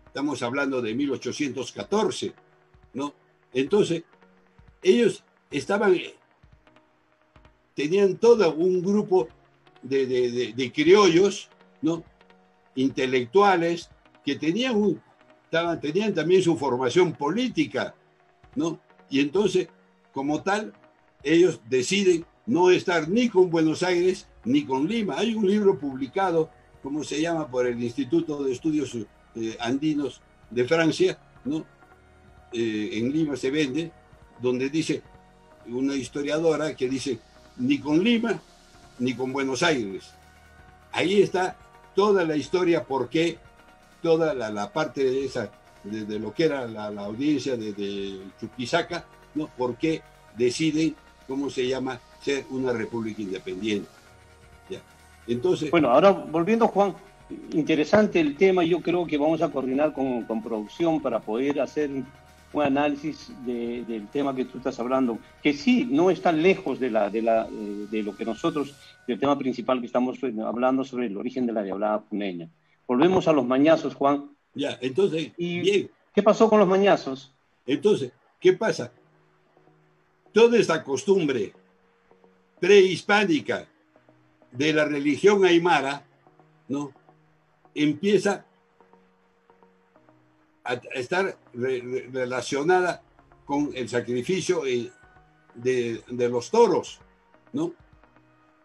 Estamos hablando de 1814, ¿no? Entonces, ellos tenían todo un grupo de criollos, ¿no?, intelectuales, que tenían también su formación política, ¿no? Y entonces, como tal, ellos deciden no estar ni con Buenos Aires ni con Lima. Hay un libro publicado, como se llama, por el Instituto de Estudios Andinos de Francia, ¿no? En Lima se vende, donde dice una historiadora que dice ni con Lima ni con Buenos Aires. Ahí está toda la historia, por qué toda la parte de esa, de lo que era la audiencia de Chuquisaca, ¿no?, por qué deciden, ¿cómo se llama?, ser una república independiente. ¿Ya? Entonces, bueno, ahora volviendo, Juan, interesante el tema. Yo creo que vamos a coordinar con producción para poder hacer un análisis del tema que tú estás hablando, que sí, no está lejos de lo que nosotros, del tema principal que estamos hablando sobre el origen de la diablada puneña. Volvemos a los mañazos, Juan. Ya, entonces, bien. ¿Qué pasó con los mañazos? Entonces, ¿qué pasa? Toda esta costumbre prehispánica de la religión aymara, ¿no?, empieza a estar relacionada con el sacrificio de los toros, ¿no?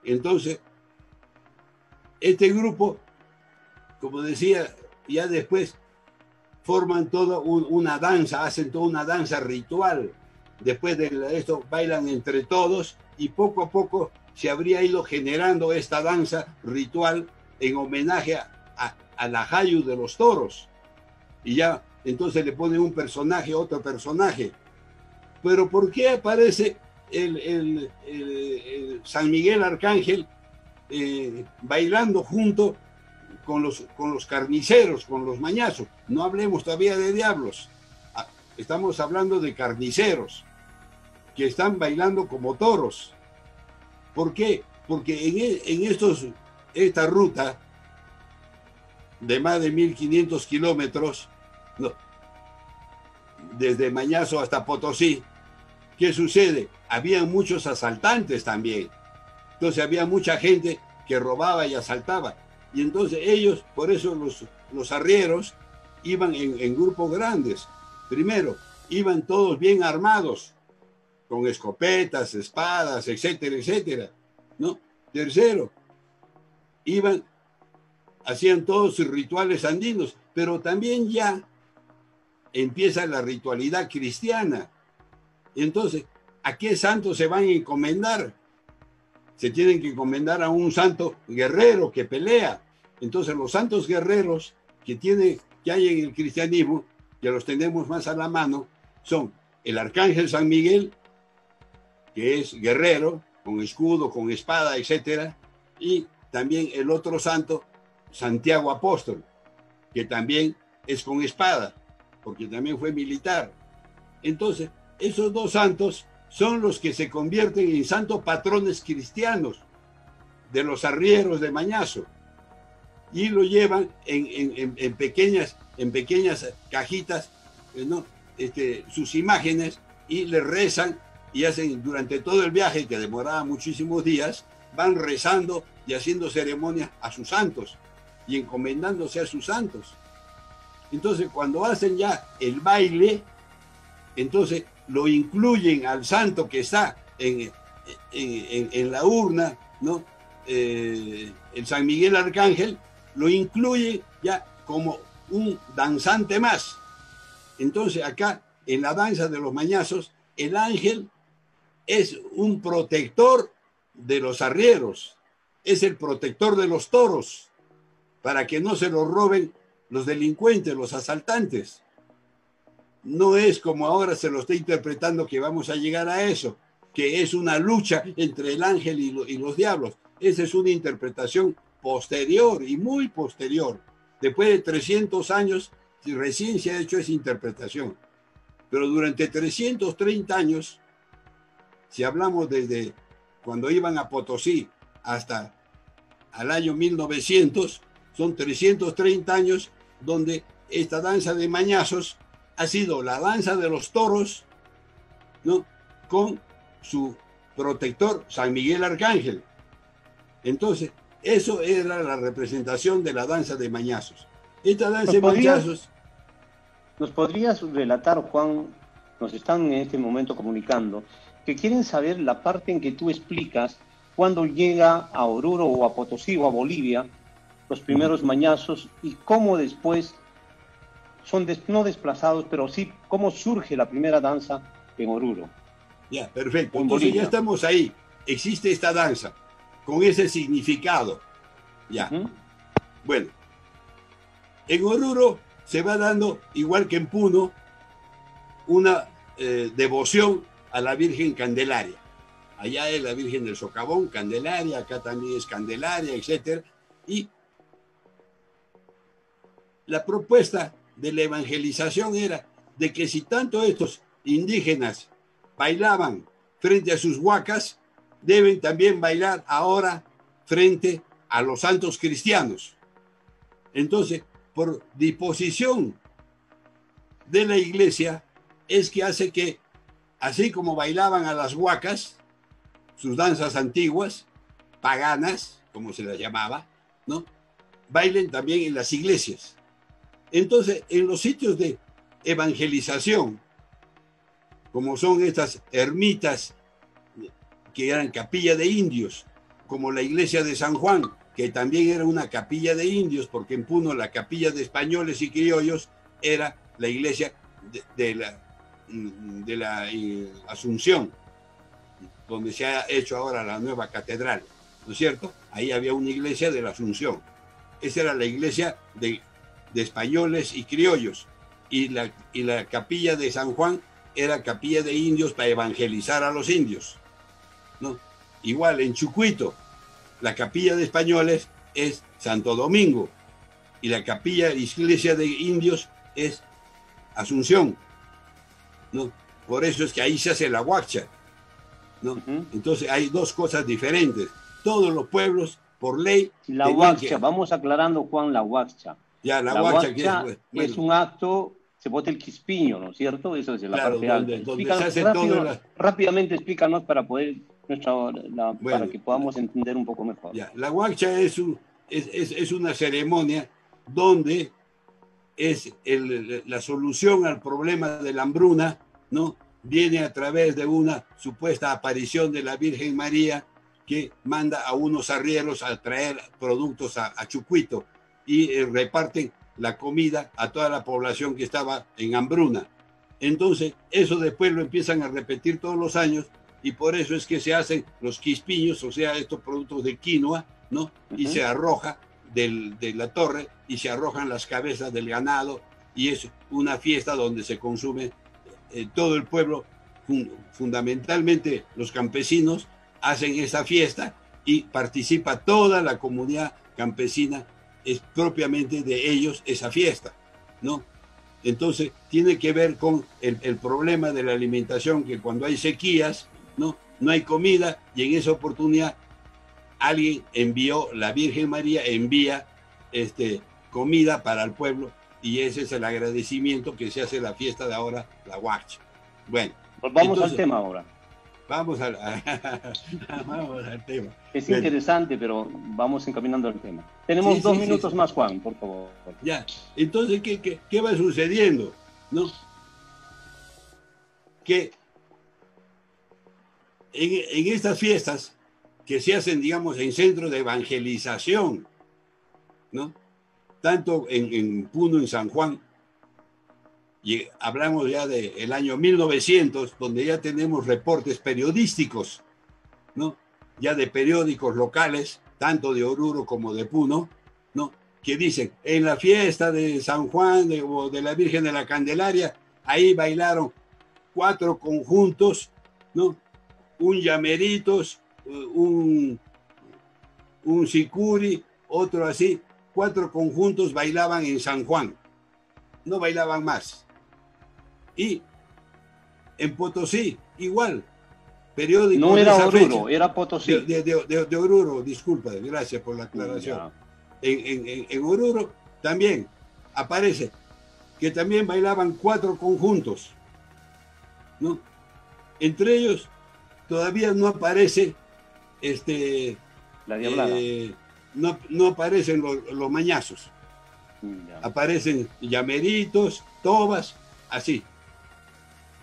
Entonces, este grupo, como decía, ya después forman toda una danza, hacen toda una danza ritual. Después de esto bailan entre todos y poco a poco se habría ido generando esta danza ritual en homenaje a la Hayu de los toros. Y ya entonces le ponen un personaje, otro personaje. Pero ¿por qué aparece el San Miguel Arcángel bailando junto con los carniceros, con los mañazos? No hablemos todavía de diablos. Estamos hablando de carniceros que están bailando como toros. ¿Por qué? Porque en esta ruta de más de 1500 kilómetros, no, desde Mañazo hasta Potosí, ¿qué sucede? Había muchos asaltantes también. Entonces había mucha gente que robaba y asaltaba. Y entonces ellos, por eso los arrieros, iban en grupos grandes. Primero, iban todos bien armados, con escopetas, espadas, etcétera, etcétera, ¿no? Tercero, hacían todos sus rituales andinos, pero también ya empieza la ritualidad cristiana. Entonces, ¿a qué santo se van a encomendar? Se tienen que encomendar a un santo guerrero que pelea. Entonces, los santos guerreros que hay en el cristianismo, que los tenemos más a la mano, son el Arcángel San Miguel, que es guerrero, con escudo, con espada, etcétera, y también el otro santo, Santiago Apóstol, que también es con espada, porque también fue militar. Entonces, esos dos santos son los que se convierten en santos patrones cristianos de los arrieros de Mañazo, y lo llevan en pequeñas cajitas, ¿no? Sus imágenes, y le rezan y hacen durante todo el viaje, que demoraba muchísimos días, van rezando y haciendo ceremonias a sus santos y encomendándose a sus santos. Entonces, cuando hacen ya el baile, entonces lo incluyen al santo que está en la urna, ¿no? El San Miguel Arcángel lo incluye ya como un danzante más. Entonces, acá en la danza de los mañazos, el ángel es un protector de los arrieros, es el protector de los toros, para que no se los roben los delincuentes, los asaltantes. No es como ahora se lo está interpretando, que vamos a llegar a eso, que es una lucha entre el ángel y los diablos. Esa es una interpretación posterior y muy posterior. Después de 300 años, recién se ha hecho esa interpretación. Pero durante 330 años, si hablamos desde cuando iban a Potosí hasta al año 1900, son 330 años donde esta danza de mañazos ha sido la danza de los toros, ¿no? Con su protector San Miguel Arcángel. Entonces, eso era la representación de la danza de mañazos. Esta danza de mañazos... ¿Nos podrías relatar, Juan? Nos están en este momento comunicando que quieren saber la parte en que tú explicas cuando llega a Oruro o a Potosí o a Bolivia los primeros mañazos, y cómo después son no desplazados, pero sí cómo surge la primera danza en Oruro. Ya, perfecto. Entonces ya estamos ahí. Existe esta danza con ese significado. Ya. Bueno, en Oruro se va dando, igual que en Puno, una devoción a la Virgen Candelaria. Allá es la Virgen del Socavón, Candelaria, acá también es Candelaria, etc. Y la propuesta de la evangelización era de que si tanto estos indígenas bailaban frente a sus huacas, deben también bailar ahora frente a los santos cristianos. Entonces, por disposición de la iglesia, es que hace que, así como bailaban a las huacas, sus danzas antiguas, paganas, como se las llamaba, ¿no? Bailen también en las iglesias. Entonces, en los sitios de evangelización, como son estas ermitas que eran capilla de indios, como la iglesia de San Juan, que también era una capilla de indios, porque en Puno la capilla de españoles y criollos era la iglesia de la Asunción. donde se ha hecho ahora la nueva catedral, ¿no es cierto? Ahí había una iglesia de la Asunción. Esa era la iglesia de españoles y criollos. Y la capilla de San Juan era capilla de indios para evangelizar a los indios, ¿no? Igual en Chucuito, la capilla de españoles es Santo Domingo y la capilla, iglesia de indios es Asunción, ¿no? Por eso es que ahí se hace la huacha, ¿no? Entonces hay dos cosas diferentes. Todos los pueblos, por ley... La huacha, vamos aclarando, Juan, la huacha. Ya, la huacha que es un acto, se bota el quispiño, ¿no es cierto? Eso es de la parte alta. Donde se hace rápidamente explícanos para poder para que podamos entender un poco mejor. Ya, la huacha es una ceremonia donde es la solución al problema de la hambruna, ¿no? Viene a través de una supuesta aparición de la Virgen María que manda a unos arrieros a traer productos a Chucuito y reparten la comida a toda la población que estaba en hambruna. Entonces, eso después lo empiezan a repetir todos los años y por eso es que se hacen los quispiños, o sea, estos productos de quinoa, ¿no? Y se arroja de la torre y se arrojan las cabezas del ganado y es una fiesta donde se consume todo el pueblo, fundamentalmente los campesinos hacen esa fiesta y participa toda la comunidad campesina, es propiamente de ellos esa fiesta, ¿no? Entonces tiene que ver con el problema de la alimentación, que cuando hay sequías, no hay comida y en esa oportunidad alguien envió, la Virgen María envía comida para el pueblo y ese es el agradecimiento que se hace la fiesta de ahora, la huacha. Bueno, vamos al tema ahora. Vamos al tema. Es interesante, pero vamos encaminando al tema. Tenemos 2 minutos más, Juan, por favor. Ya, entonces, ¿qué va sucediendo? ¿No? Que en estas fiestas que se hacen, digamos, en centros de evangelización, ¿no? Tanto en Puno, en San Juan, y hablamos ya del año 1900, donde ya tenemos reportes periodísticos, ¿no? Ya de periódicos locales, tanto de Oruro como de Puno, ¿no? Que dicen, en la fiesta de San Juan o de la Virgen de la Candelaria, ahí bailaron 4 conjuntos, ¿no? Un llameritos, un sicuri, otro así, 4 conjuntos bailaban en San Juan, no bailaban más. Y en Potosí, igual, periódico. No era Oruro, era Potosí. De Oruro, disculpa, gracias por la aclaración. En Oruro también aparece que también bailaban 4 conjuntos, ¿no? Entre ellos todavía no aparece la diablada. No aparecen los mañazos. Aparecen llameritos, tobas, así.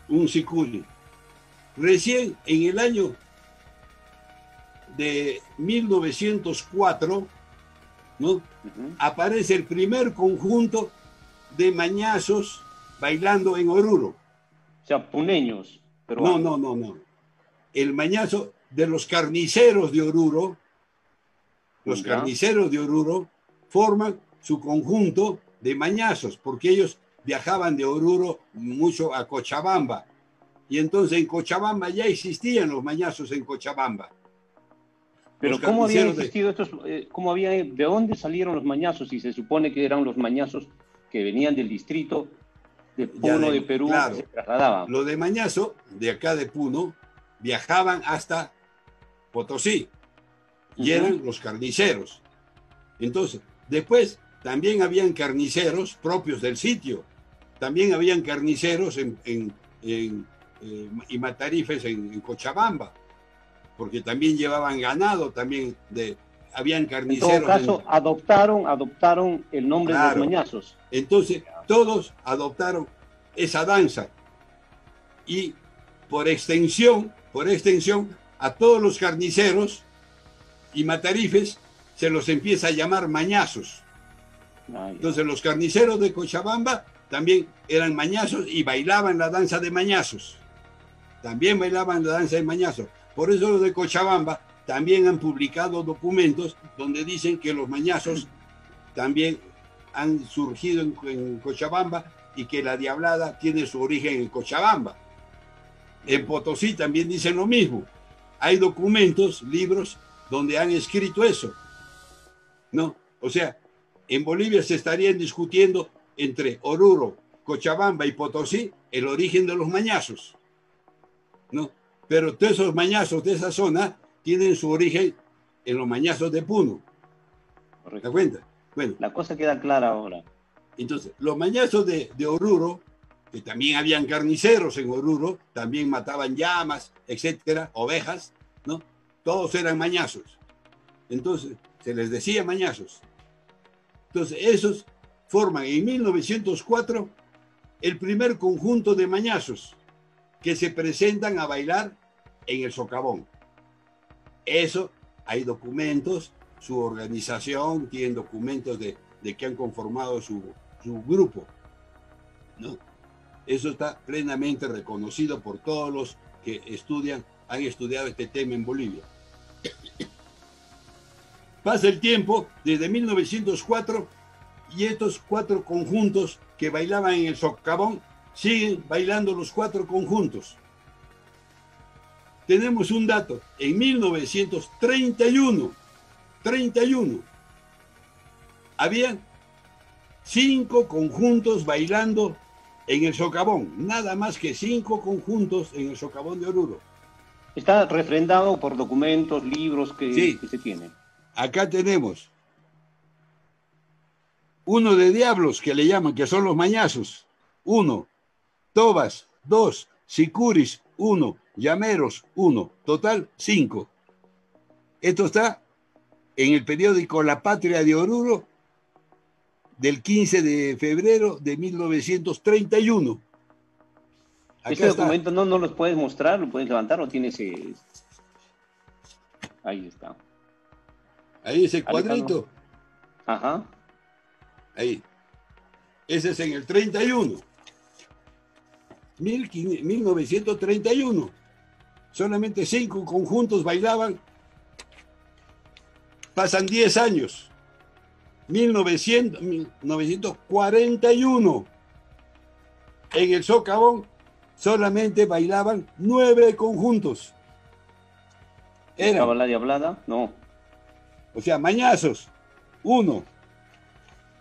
Un siculi. Recién en el año de 1904, ¿no? Aparece el primer conjunto de mañazos bailando en Oruro. O sea, puneños. Pero no. El mañazo de los carniceros de Oruro, los carniceros de Oruro forman su conjunto de mañazos, porque ellos viajaban de Oruro mucho a Cochabamba. Y entonces en Cochabamba ya existían los mañazos en Cochabamba. Pero ¿cómo habían existido estos? ¿De dónde salieron los mañazos? Si se supone que eran los mañazos que venían del distrito de Puno de Perú, claro, que se trasladaban. Los de mañazo, de acá de Puno, viajaban hasta Potosí. Y eran los carniceros. Entonces, después también habían carniceros propios del sitio. También habían carniceros y matarifes en Cochabamba, porque también llevaban ganado, también habían carniceros. En todo caso, adoptaron el nombre de los mañazos. Entonces, todos adoptaron esa danza. Y por extensión, a todos los carniceros y matarifes se los empieza a llamar mañazos. Entonces los carniceros de Cochabamba también eran mañazos y bailaban la danza de mañazos. También bailaban la danza de mañazos. Por eso los de Cochabamba también han publicado documentos donde dicen que los mañazos también han surgido en Cochabamba y que la diablada tiene su origen en Cochabamba. En Potosí también dicen lo mismo. Hay documentos, libros, donde han escrito eso, ¿no? O sea, en Bolivia se estarían discutiendo entre Oruro, Cochabamba y Potosí el origen de los mañazos, ¿no? Pero todos esos mañazos de esa zona tienen su origen en los mañazos de Puno. ¿Te das cuenta? Bueno, la cosa queda clara ahora. Entonces, los mañazos de Oruro, que también habían carniceros en Oruro, también mataban llamas, etcétera, ovejas, ¿no? Todos eran mañazos. Entonces, se les decía mañazos. Entonces, esos forman en 1904 el primer conjunto de mañazos que se presentan a bailar en el socavón. Eso, hay documentos, su organización, tienen documentos de que han conformado su grupo, ¿no? Eso está plenamente reconocido por todos los que han estudiado este tema en Bolivia. Pasa el tiempo, desde 1904, y estos 4 conjuntos que bailaban en el socavón siguen bailando los 4 conjuntos. Tenemos un dato, en 1931, había 5 conjuntos bailando en el socavón, nada más que 5 conjuntos en el socavón de Oruro. Está refrendado por documentos, libros que se tienen. Acá tenemos uno de diablos, que le llaman, que son los mañazos, 1, tobas, 2, sicuris, 1, llameros, 1, total 5. Esto está en el periódico La Patria de Oruro del 15 de febrero de 1931. Acá este documento no los puedes mostrar, lo puedes levantar o tienes... Ahí está. Ahí ese cuadrito. Ajá. Ahí. Ese es en el 31. 1931. Solamente 5 conjuntos bailaban. Pasan 10 años. 1941. En el socavón solamente bailaban 9 conjuntos. ¿Estaba la diablada? No. O sea, mañazos, 1.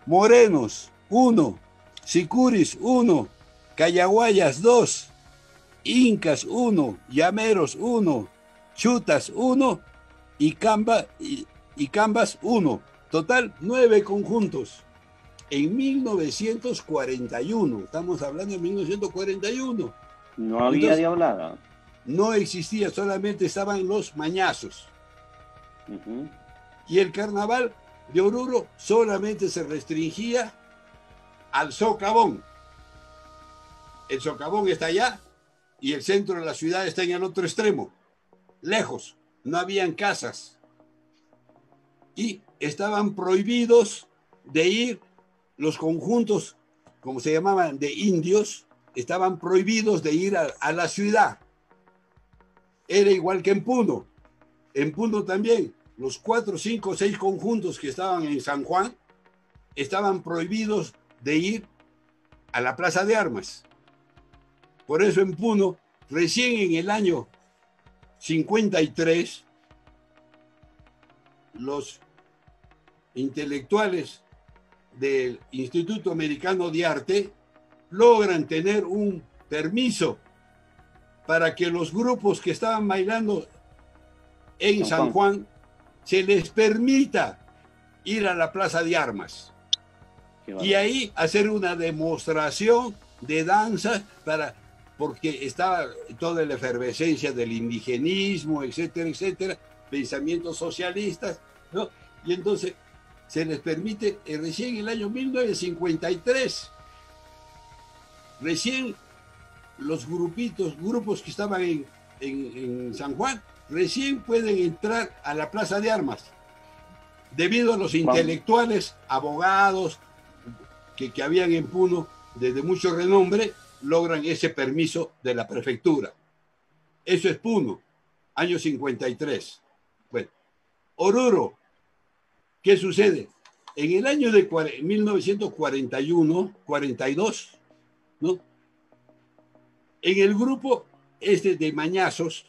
Morenos, 1. Sicuris, 1. Cayaguayas, 2. Incas, 1. Llameros, 1. Chutas, 1. Y Cambas, 1. Total, 9 conjuntos. En 1941, estamos hablando de 1941. No había diablada. No existía, solamente estaban los mañazos. Y el carnaval de Oruro solamente se restringía al socavón. El socavón está allá y el centro de la ciudad está en el otro extremo, lejos. No habían casas. Y estaban prohibidos de ir los conjuntos, como se llamaban, de indios, estaban prohibidos de ir a la ciudad. Era igual que en Puno. En Puno también, los 4, 5, 6 conjuntos que estaban en San Juan estaban prohibidos de ir a la Plaza de Armas. Por eso en Puno, recién en el año 53, los intelectuales del Instituto Americano de Arte logran tener un permiso para que los grupos que estaban bailando en San Juan se les permita ir a la Plaza de Armas y ahí hacer una demostración de danza porque estaba toda la efervescencia del indigenismo, etcétera, etcétera, pensamientos socialistas, ¿no? Y entonces se les permite, recién en el año 1953, recién los grupos que estaban en San Juan, recién pueden entrar a la Plaza de Armas, debido a los intelectuales, abogados que habían en Puno, desde mucho renombre, logran ese permiso de la prefectura. Eso es Puno. año 53. Bueno, Oruro, ¿qué sucede? En el año de 1941, 42, ¿no? En el grupo de mañazos,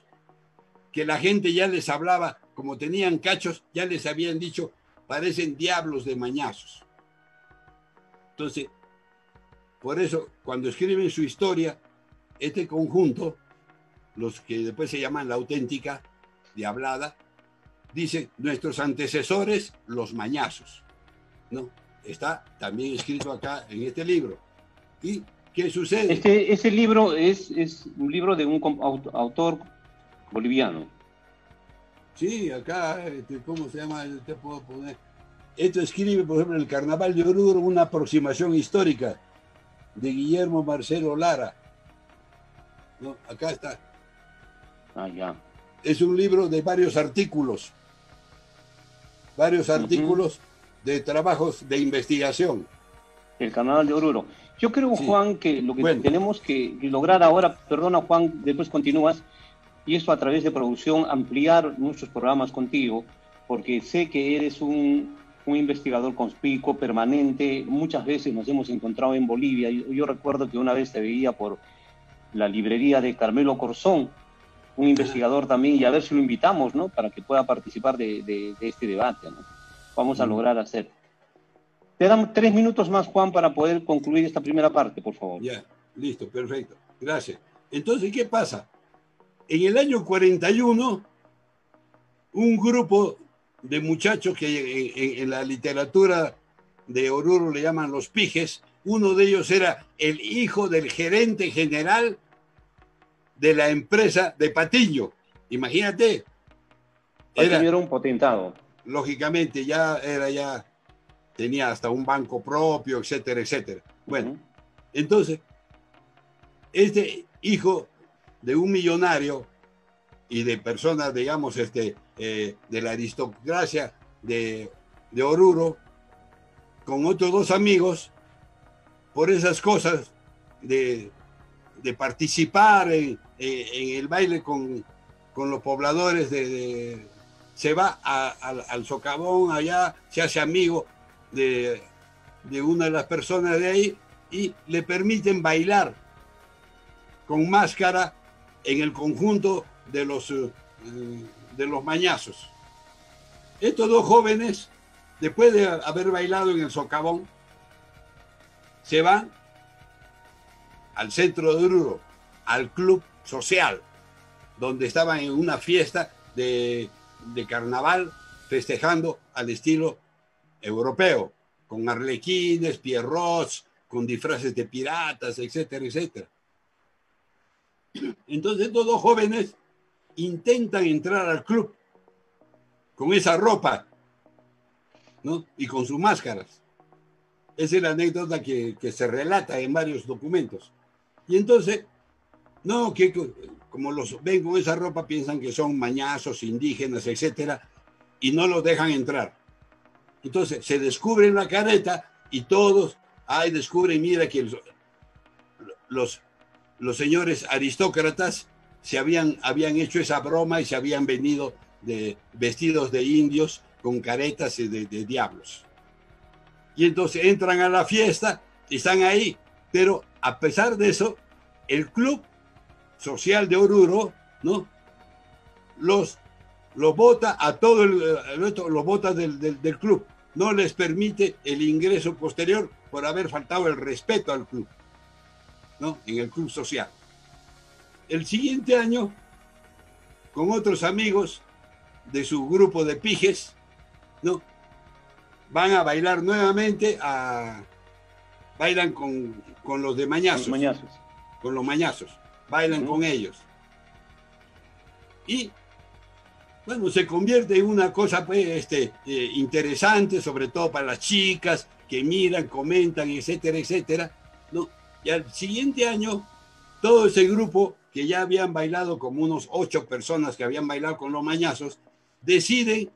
que la gente ya les hablaba, como tenían cachos, ya les habían dicho, parecen diablos de mañazos. Entonces, por eso, cuando escriben su historia, este conjunto, los que después se llaman la auténtica, diablada, dicen nuestros antecesores, los mañazos, ¿no? Está también escrito acá en este libro. ¿Y qué sucede? Ese libro es un libro de un autor boliviano. Sí, acá, ¿cómo se llama? Te puedo poner. Esto escribe, por ejemplo, el Carnaval de Oruro, una aproximación histórica de Guillermo Marcelo Lara. ¿No? Acá está. Ah, ya. Es un libro de varios artículos de trabajos de investigación. El Carnaval de Oruro. Yo creo, Sí. Juan, que lo que tenemos que lograr ahora, perdona, Juan, después continúas, y esto a través de producción, ampliar nuestros programas contigo, porque sé que eres un investigador conspicuo, permanente. Muchas veces nos hemos encontrado en Bolivia. Yo recuerdo que una vez te veía por la librería de Carmelo Corzón, un investigador también, y a ver si lo invitamos, ¿no? Para que pueda participar de este debate, ¿no? Vamos a lograr hacer. Te damos 3 minutos más, Juan, para poder concluir esta primera parte, por favor. Ya, listo, perfecto. Gracias. Entonces, ¿qué pasa? En el año 41, un grupo de muchachos que en la literatura de Oruro le llaman los pijes, uno de ellos era el hijo del gerente general de la empresa de Patiño. Imagínate. Patiño era un potentado. Lógicamente, tenía hasta un banco propio, etcétera, etcétera. Bueno, entonces, este hijo de un millonario y de personas, digamos, de la aristocracia de Oruro, con otros dos amigos, por esas cosas de participar en el baile con los pobladores, se va al socavón allá, se hace amigo de una de las personas de ahí y le permiten bailar con máscara en el conjunto de los mañazos. Estos dos jóvenes, después de haber bailado en el socavón, se van al centro de Oruro, al club social, donde estaban en una fiesta de carnaval, festejando al estilo europeo, con arlequines, pierrots, con disfraces de piratas, etcétera, etcétera. Entonces estos dos jóvenes intentan entrar al club con esa ropa, ¿no? Y con sus máscaras. Esa es la anécdota que se relata en varios documentos. Y entonces, no, que como los ven con esa ropa, piensan que son mañazos, indígenas, etcétera, y no los dejan entrar. Entonces se descubren la careta y todos, descubren, mira que los señores aristócratas habían hecho esa broma y se habían venido vestidos de indios con caretas de diablos. Y entonces entran a la fiesta y están ahí. Pero a pesar de eso, el club social de Oruro, ¿no? Los bota a todo los bota del club. No les permite el ingreso posterior por haber faltado el respeto al club, ¿no? En el club social. El siguiente año, con otros amigos de su grupo de pijes, ¿no? Van a bailar nuevamente, bailan con los de mañazos. Con los mañazos. Bailan con ellos. Y, bueno, se convierte en una cosa pues, interesante, sobre todo para las chicas que miran, comentan, etcétera, etcétera, ¿no? Y al siguiente año, todo ese grupo que ya habían bailado, como unos 8 personas que habían bailado con los mañazos, deciden,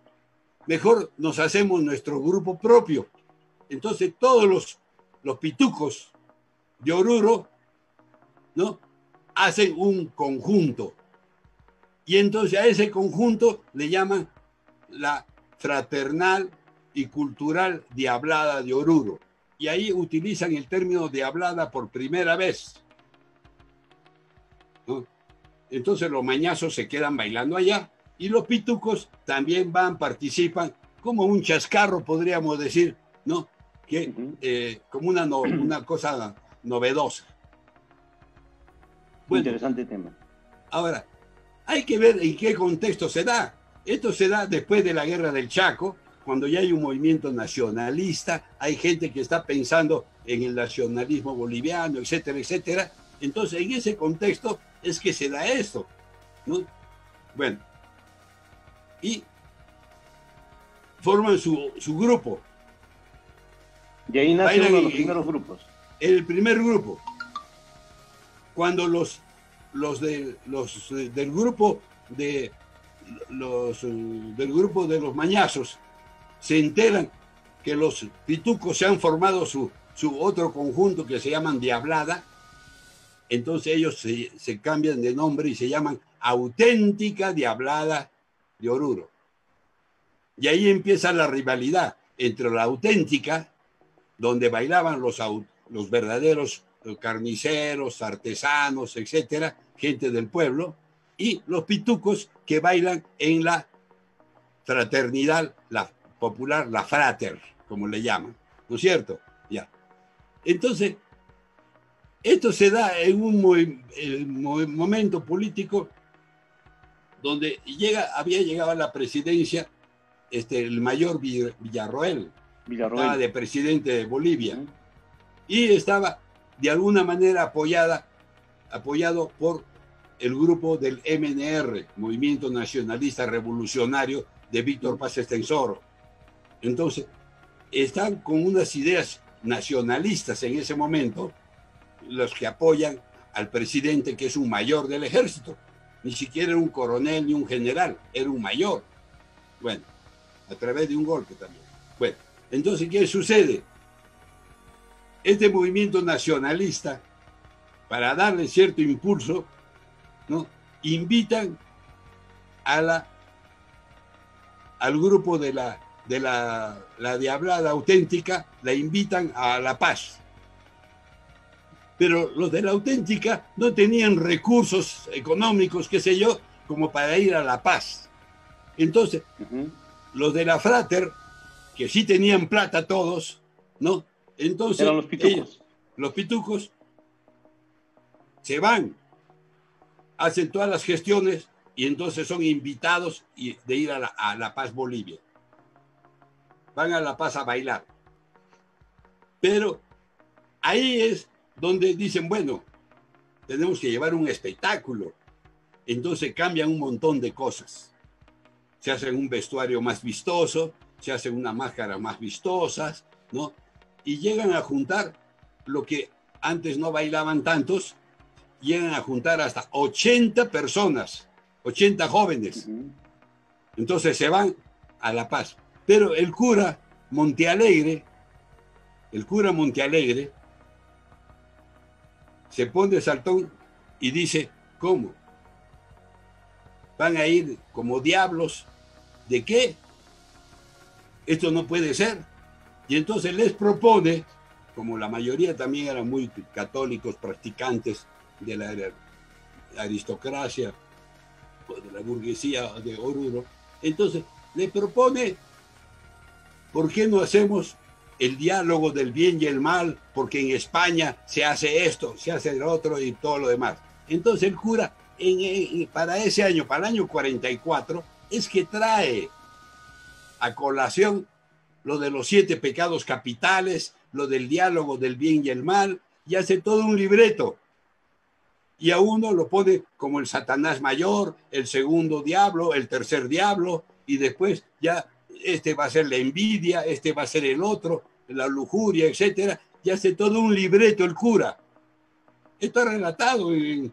mejor nos hacemos nuestro grupo propio. Entonces todos los pitucos de Oruro, ¿no? Hacen un conjunto Y entonces a ese conjunto le llaman la Fraternal y Cultural Diablada de Oruro. Y ahí utilizan el término diablada por primera vez, ¿no? Entonces los mañazos se quedan bailando allá y los pitucos también van, participan, como un chascarro, podríamos decir, ¿no? Que, como una cosa novedosa. Bueno, interesante tema. Ahora, hay que ver en qué contexto se da. Esto se da después de la Guerra del Chaco, cuando ya hay un movimiento nacionalista, hay gente que está pensando en el nacionalismo boliviano, etcétera, etcétera. Entonces, en ese contexto es que se da esto, ¿no? Bueno, y forman su grupo. Y ahí nacen uno de los primeros grupos. El primer grupo. Cuando los del grupo de los mañazos se enteran que los pitucos se han formado su otro conjunto que se llaman Diablada, entonces ellos se cambian de nombre y se llaman Auténtica Diablada de Oruro. Y ahí empieza la rivalidad entre la auténtica, donde bailaban los verdaderos carniceros, artesanos, etcétera, gente del pueblo, y los pitucos que bailan en la fraternidad, la popular, la frater, como le llaman, ¿no es cierto? Ya. Entonces, esto se da en un momento político donde había llegado a la presidencia el mayor Villarroel, estaba de presidente de Bolivia, y estaba de alguna manera apoyado por el grupo del MNR, Movimiento Nacionalista Revolucionario de Víctor Paz Estenssoro. Entonces, están con unas ideas nacionalistas en ese momento, los que apoyan al presidente, que es un mayor del ejército. Ni siquiera era un coronel ni un general, era un mayor. Bueno, a través de un golpe también. Bueno, entonces, ¿qué sucede? Este movimiento nacionalista, para darle cierto impulso, ¿no?, invitan al grupo de la Diablada Auténtica, la invitan a La Paz. Pero los de la Auténtica no tenían recursos económicos, qué sé yo, como para ir a La Paz. Entonces, los de la Frater, que sí tenían plata todos, ¿no? Entonces, eran los pitucos. Los pitucos se van, hacen todas las gestiones y entonces son invitados de ir a La Paz, Bolivia. Van a La Paz a bailar. Pero ahí es donde dicen, bueno, tenemos que llevar un espectáculo. Entonces cambian un montón de cosas. Se hacen un vestuario más vistoso, se hacen unas máscaras más vistosas, ¿no? Y llegan a juntar lo que antes no bailaban tantos, llegan a juntar hasta 80 personas, 80 jóvenes. Entonces se van a La Paz. Pero el cura Montealegre se pone saltón y dice, ¿cómo? ¿Van a ir como diablos? ¿De qué? Esto no puede ser. Y entonces les propone, como la mayoría también eran muy católicos, practicantes de la aristocracia o de la burguesía de Oruro, entonces les propone, ¿por qué no hacemos el diálogo del bien y el mal? Porque en España se hace esto, se hace el otro y todo lo demás. Entonces el cura, para ese año, para el año 44, es que trae a colación lo de los 7 pecados capitales, lo del diálogo del bien y el mal, y hace todo un libreto. Y a uno lo pone como el Satanás mayor, el segundo diablo, el tercer diablo, y después ya este va a ser la envidia, este va a ser el otro, la lujuria, etcétera. Y hace todo un libreto el cura. Esto es relatado en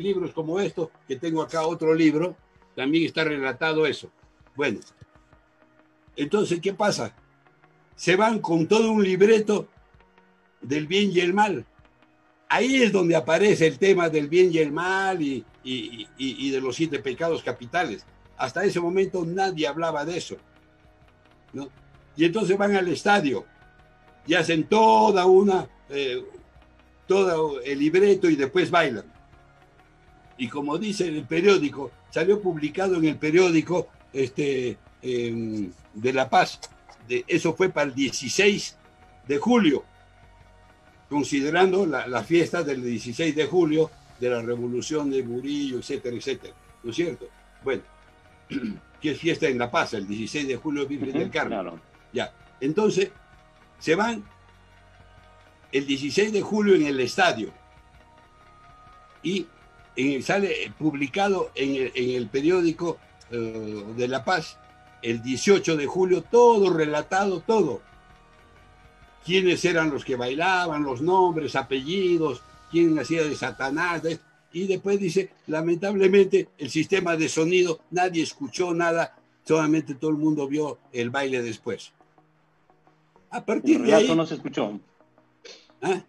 libros como estos, que tengo acá otro libro, también está relatado eso. Bueno, entonces, ¿qué pasa? Se van con todo un libreto del bien y el mal. Ahí es donde aparece el tema del bien y el mal y y de los 7 pecados capitales. Hasta ese momento nadie hablaba de eso, ¿no? Y entonces van al estadio y hacen todo el libreto y después bailan. Y como dice el periódico, salió publicado en el periódico de La Paz, eso fue para el 16 de julio, considerando la fiesta del 16 de julio de la revolución de Murillo, etcétera, etcétera, ¿no es cierto? Bueno, que es fiesta en La Paz, el 16 de julio, Virgen del Carmen. Claro. Ya, entonces se van el 16 de julio en el estadio y sale publicado en el periódico de La Paz el 18 de julio, todo relatado, todo. Quiénes eran los que bailaban, los nombres, apellidos, quién hacía de Satanás, y después dice, lamentablemente, el sistema de sonido, nadie escuchó nada, solamente todo el mundo vio el baile después. A partir de ahí... El relato no se escuchó. ¿Ah?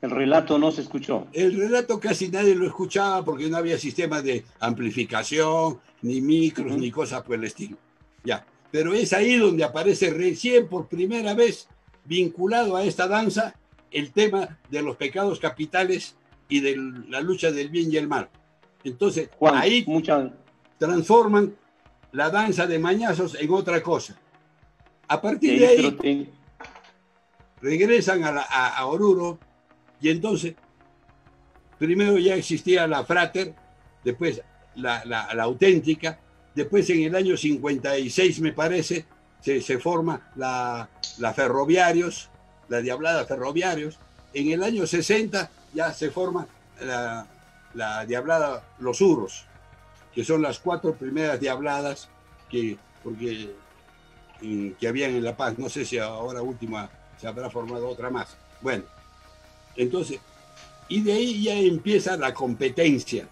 El relato no se escuchó. El relato casi nadie lo escuchaba porque no había sistema de amplificación, ni micros, ni cosas por el estilo. Ya. Pero es ahí donde aparece recién por primera vez, vinculado a esta danza, el tema de los pecados capitales y de la lucha del bien y el mal. Entonces, Juan, ahí transforman la danza de mañazos en otra cosa. A partir de ahí, regresan a Oruro, y entonces, primero ya existía la Frater, después la auténtica, después en el año 56, me parece, se forma la Ferroviarios, la Diablada Ferroviarios. En el año 60 ya se forma la Diablada Los Urros, que son las 4 primeras diabladas que habían en La Paz. No sé si ahora última se habrá formado otra más. Bueno, entonces, y de ahí ya empieza la competencia.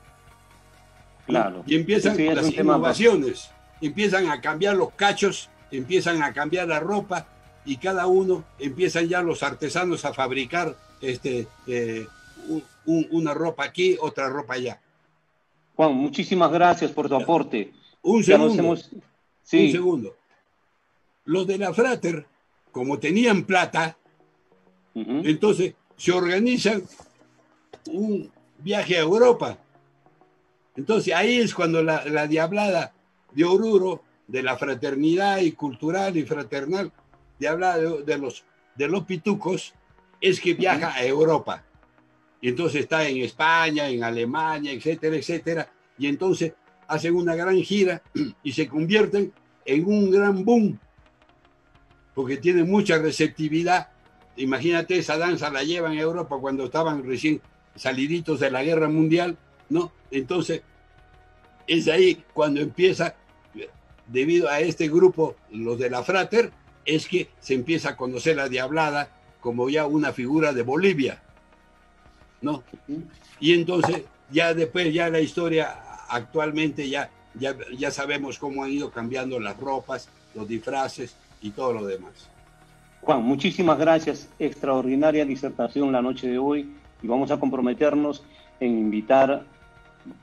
Claro. Y empiezan las innovaciones. Empiezan a cambiar los cachos, empiezan a cambiar la ropa, y cada uno empiezan ya los artesanos a fabricar una ropa aquí, otra ropa allá. Juan, muchísimas gracias por tu aporte. Un segundo. Los de la Frater, como tenían plata, entonces se organizan un viaje a Europa. Entonces ahí es cuando la Diablada de Oruro, de la fraternidad y cultural y fraternal, Diablada de los pitucos, es que viaja a Europa. Y entonces está en España, en Alemania, etcétera, etcétera. Y entonces hacen una gran gira y se convierten en un gran boom, porque tienen mucha receptividad. Imagínate, esa danza la llevan a Europa cuando estaban recién saliditos de la Guerra Mundial, ¿no? Entonces, es ahí cuando empieza, debido a este grupo, los de la Frater, es que se empieza a conocer la Diablada como ya una figura de Bolivia, ¿no? Y entonces, ya después, ya la historia, actualmente ya sabemos cómo han ido cambiando las ropas, los disfraces y todo lo demás. Juan, muchísimas gracias. Extraordinaria disertación la noche de hoy, y vamos a comprometernos en invitar,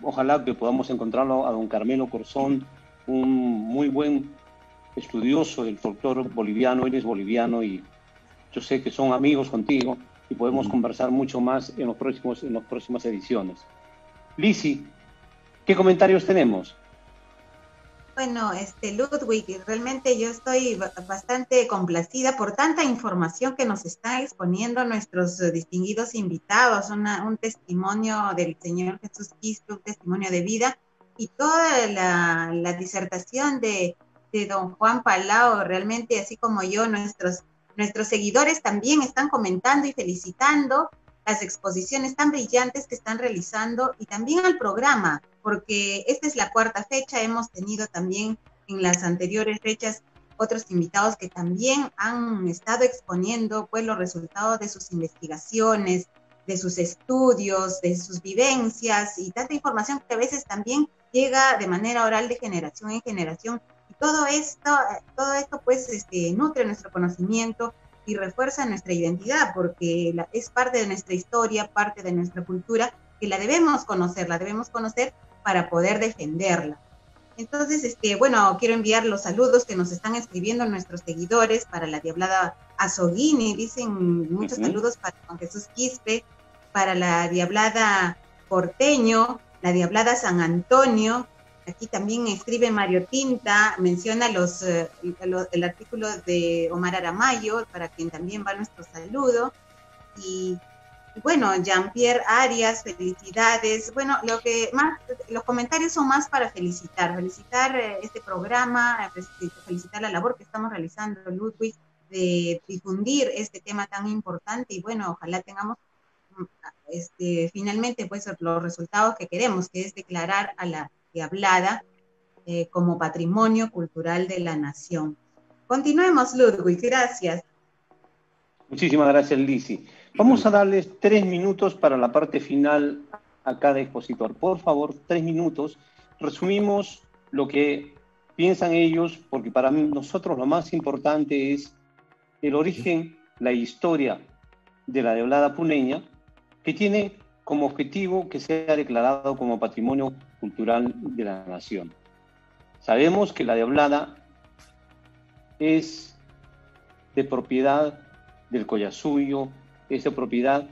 ojalá que podamos encontrarlo, a don Carmelo Corzón, un muy buen estudioso del folclore boliviano. Él es boliviano y yo sé que son amigos contigo y podemos conversar mucho más en las próximas ediciones. Lisi, ¿qué comentarios tenemos? Bueno, Ludwig, realmente yo estoy bastante complacida por tanta información que nos están exponiendo nuestros distinguidos invitados, un testimonio del Señor Jesús Cristo, un testimonio de vida, y toda la disertación de don Juan Palau, realmente, así como yo, nuestros seguidores también están comentando y felicitando las exposiciones tan brillantes que están realizando, y también al programa, porque esta es la 4ª fecha. Hemos tenido también en las anteriores fechas otros invitados que también han estado exponiendo pues los resultados de sus investigaciones, de sus estudios, de sus vivencias, y tanta información que a veces también llega de manera oral de generación en generación, y todo esto pues nutre nuestro conocimiento y refuerza nuestra identidad, porque es parte de nuestra historia, parte de nuestra cultura, que la debemos conocer para poder defenderla. Entonces, bueno, quiero enviar los saludos que nos están escribiendo nuestros seguidores para la Diablada Azogini, dicen muchos saludos para Juan Jesús Quispe, para la Diablada Porteño, la Diablada San Antonio. Aquí también escribe Mario Tinta, menciona el artículo de Omar Aramayo, para quien también va nuestro saludo. Y bueno, Jean-Pierre Arias, felicidades. Bueno, los comentarios son más para felicitar este programa, felicitar la labor que estamos realizando, Ludwig, de difundir este tema tan importante, y bueno, ojalá tengamos finalmente pues los resultados que queremos, que es declarar a la Diablada como patrimonio cultural de la nación. Continuemos, Ludwig, gracias. Muchísimas gracias, Lisi. Vamos a darles 3 minutos para la parte final a cada expositor. Por favor, 3 minutos. Resumimos lo que piensan ellos, porque para nosotros lo más importante es el origen, la historia de la Diablada puneña, que tiene como objetivo que sea declarado como patrimonio cultural de la nación. Sabemos que la Diablada es de propiedad del Collasuyo, es de propiedad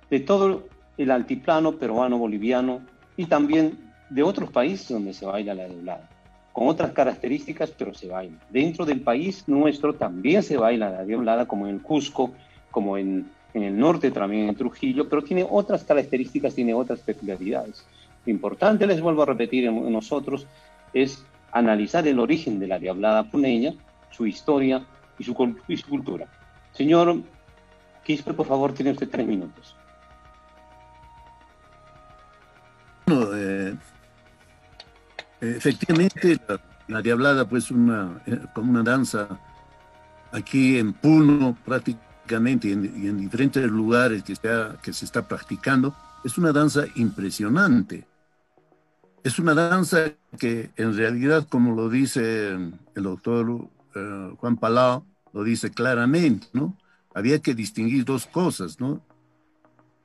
de todo el altiplano peruano-boliviano y también de otros países donde se baila la Diablada, con otras características, pero se baila. Dentro del país nuestro también se baila la Diablada, como en el Cusco, como en el norte también en Trujillo, pero tiene otras características, tiene otras peculiaridades. Lo importante, les vuelvo a repetir, en nosotros es analizar el origen de la Diablada puneña, su historia y su cultura. Señor Quispe, por favor, tiene usted 3 minutos. Bueno, efectivamente, la Diablada, pues, como una danza aquí en Puno, prácticamente, y en diferentes lugares que se está practicando, es una danza impresionante. Es una danza que, en realidad, como lo dice el doctor Juan Palau, lo dice claramente, ¿no? Había que distinguir 2 cosas, ¿no?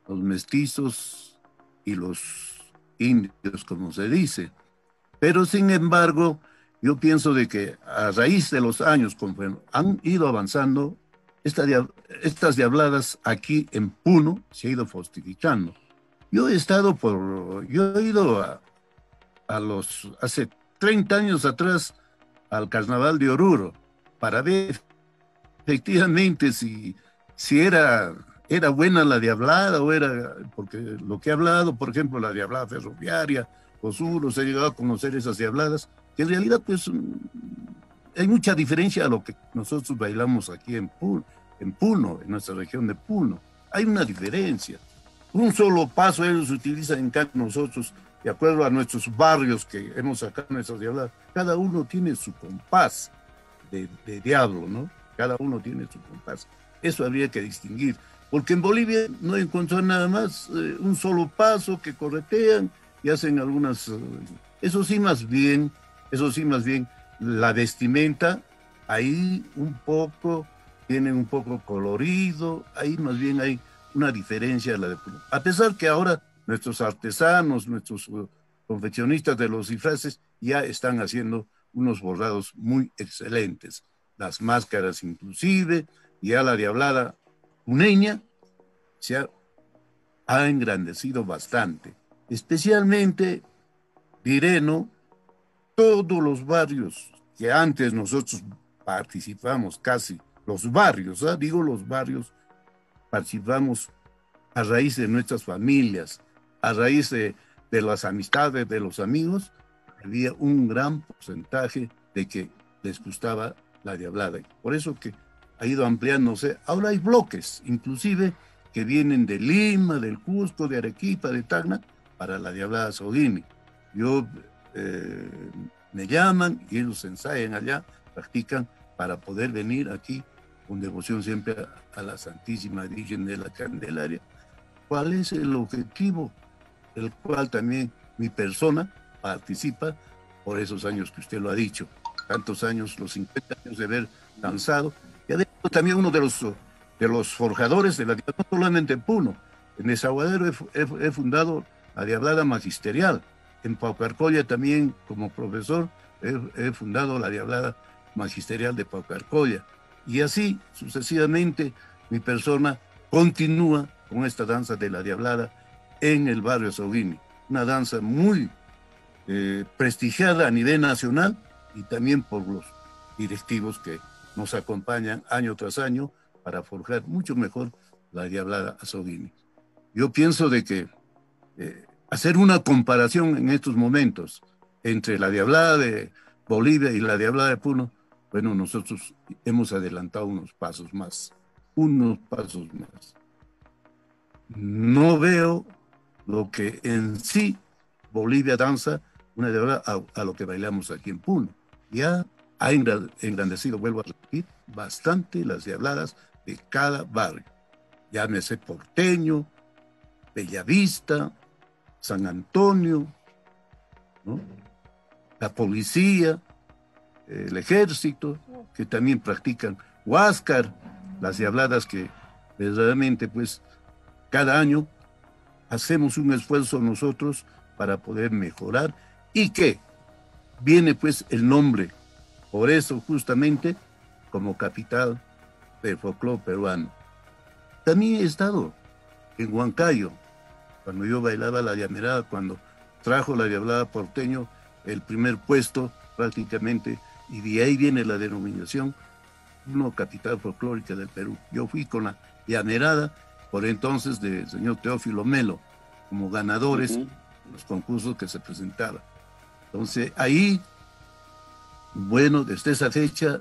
Los mestizos y los indios, como se dice. Pero, sin embargo, yo pienso de que a raíz de los años, conforme han ido avanzando, estas diabladas aquí en Puno se ha ido fortificando. Yo he ido hace 30 años atrás al Carnaval de Oruro para ver efectivamente si era buena la diablada o era, porque lo que he hablado, por ejemplo, la diablada ferroviaria, Osuro, se ha llegado a conocer esas diabladas, que en realidad pues hay mucha diferencia a lo que nosotros bailamos aquí en Puno, en nuestra región de Puno. Hay una diferencia. Un solo paso ellos utilizan, en cambio nosotros, de acuerdo a nuestros barrios que hemos sacado nuestras diabladas, cada uno tiene su compás de diablo, ¿no? Cada uno tiene su compás. Eso habría que distinguir. Porque en Bolivia no encontró nada más un solo paso que corretean y hacen algunas... Eso sí más bien, la vestimenta, ahí tiene un poco colorido, ahí más bien hay una diferencia. A pesar que ahora nuestros artesanos, nuestros confeccionistas de los disfraces ya están haciendo unos bordados muy excelentes. Las máscaras inclusive, ya la diablada puneña se ha engrandecido bastante. Especialmente, diré, ¿no? Todos los barrios que antes nosotros participamos, casi los barrios, digo los barrios, participamos a raíz de nuestras familias, a raíz de las amistades de los amigos, había un gran porcentaje de que les gustaba la diablada. Por eso que ha ido ampliándose. Ahora hay bloques, inclusive, que vienen de Lima, del Cusco, de Arequipa, de Tacna, para la diablada Azogini. Me llaman y ellos ensayan allá, practican para poder venir aquí con devoción siempre a la Santísima Virgen de la Candelaria. ¿Cuál es el objetivo? El cual también mi persona participa por esos años que usted lo ha dicho, tantos años, los 50 años de haber danzado, y además también uno de los forjadores de la diablada, no solamente en Puno, en Desaguadero he fundado la Diablada Magisterial, en Paucarcolla también, como profesor, he fundado la Diablada Magisterial de Paucarcolla. Y así, sucesivamente, mi persona continúa con esta danza de la Diablada en el barrio Soguini. Una danza muy prestigiada a nivel nacional y también por los directivos que nos acompañan año tras año para forjar mucho mejor la Diablada Soguini. Yo pienso de que hacer una comparación en estos momentos entre la Diablada de Bolivia y la Diablada de Puno, bueno, nosotros hemos adelantado unos pasos más. No veo lo que en sí Bolivia danza, una Diablada a lo que bailamos aquí en Puno. Ya ha engrandecido, vuelvo a repetir, bastante las Diabladas de cada barrio. Llámese Porteño, Bellavista, San Antonio, ¿no? La policía, el ejército, que también practican Huáscar, las Diabladas que verdaderamente pues cada año hacemos un esfuerzo nosotros para poder mejorar y que viene pues el nombre, por eso justamente como capital del folclore peruano. También he estado en Huancayo, cuando yo bailaba la llamerada, cuando trajo la Diablada Porteño el primer puesto prácticamente, y de ahí viene la denominación capital folclórica del Perú. Yo fui con la llamerada, por entonces del señor Teófilo Melo, como ganadores en los concursos que se presentaban. Entonces ahí, bueno, desde esa fecha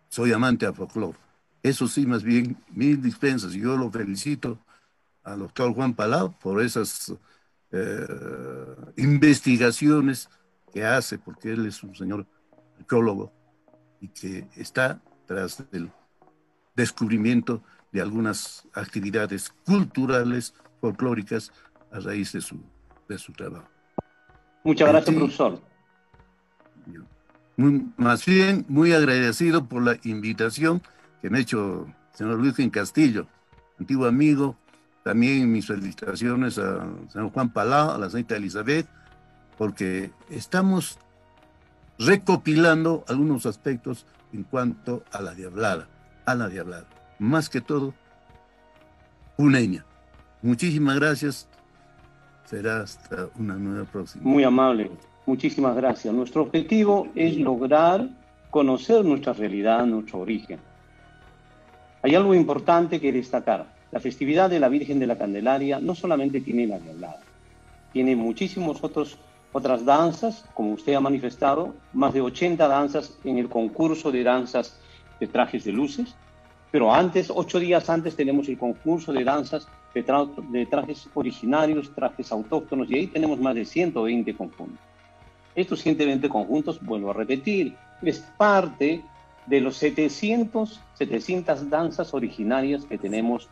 soy amante al folclore. Eso sí, más bien, mil dispensas, y yo lo felicito al doctor Juan Palau por esas investigaciones que hace, porque él es un señor arqueólogo y que está tras el descubrimiento de algunas actividades culturales, folclóricas, a raíz de su trabajo. Muchas gracias, profesor. Más bien, muy agradecido por la invitación que me ha hecho el señor Luis Castillo, antiguo amigo. También mis felicitaciones al señor Juan Palau, a la señorita Elizabeth, porque estamos recopilando algunos aspectos en cuanto a la Diablada, más que todo, puneña. Muchísimas gracias. Será hasta una nueva próxima. Muy amable. Muchísimas gracias. Nuestro objetivo es lograr conocer nuestra realidad, nuestro origen. Hay algo importante que destacar. La festividad de la Virgen de la Candelaria no solamente tiene la Diablada, tiene muchísimas otras danzas, como usted ha manifestado, más de 80 danzas en el concurso de danzas de trajes de luces, pero antes, 8 días antes, tenemos el concurso de danzas de trajes originarios, trajes autóctonos, y ahí tenemos más de 120 conjuntos. Estos 120 conjuntos, vuelvo a repetir, es parte de los 700 danzas originarias que tenemos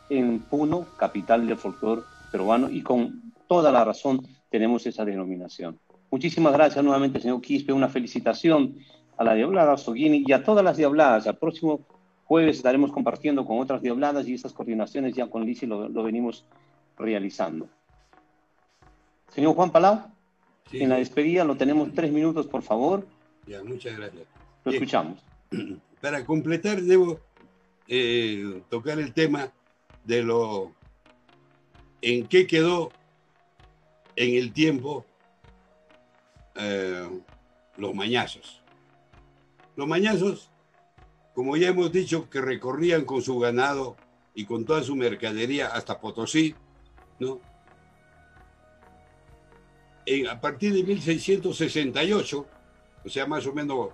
en Puno, capital del folclore peruano, y con toda la razón tenemos esa denominación. Muchísimas gracias nuevamente, señor Quispe. Una felicitación a la Diablada Soguini y a todas las Diabladas. El próximo jueves estaremos compartiendo con otras Diabladas y estas coordinaciones ya con Lisi lo venimos realizando. Señor Juan Palau, sí, en la despedida lo tenemos 3 minutos, por favor. Ya, muchas gracias. Lo escuchamos. Para completar, debo tocar el tema de en qué quedó en el tiempo los mañazos. Los mañazos, como ya hemos dicho, que recorrían con su ganado y con toda su mercadería hasta Potosí, ¿no? A partir de 1668, o sea, más o menos,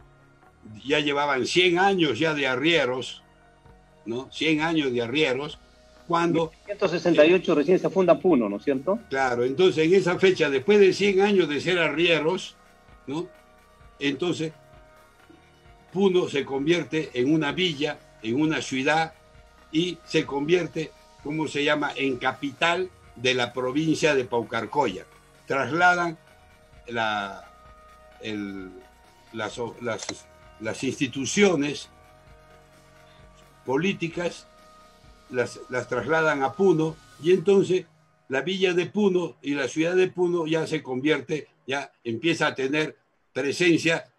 ya llevaban 100 años ya de arrieros, ¿no? 100 años de arrieros, cuando... 1968 recién se funda Puno, ¿no es cierto? Claro, entonces en esa fecha, después de 100 años de ser arrieros, ¿no? Entonces, Puno se convierte en una villa, en una ciudad, y se convierte, ¿cómo se llama?, en capital de la provincia de Paucarcolla. Trasladan las instituciones políticas, las trasladan a Puno, y entonces la villa de Puno y la ciudad de Puno ya se convierte, ya empieza a tener presencia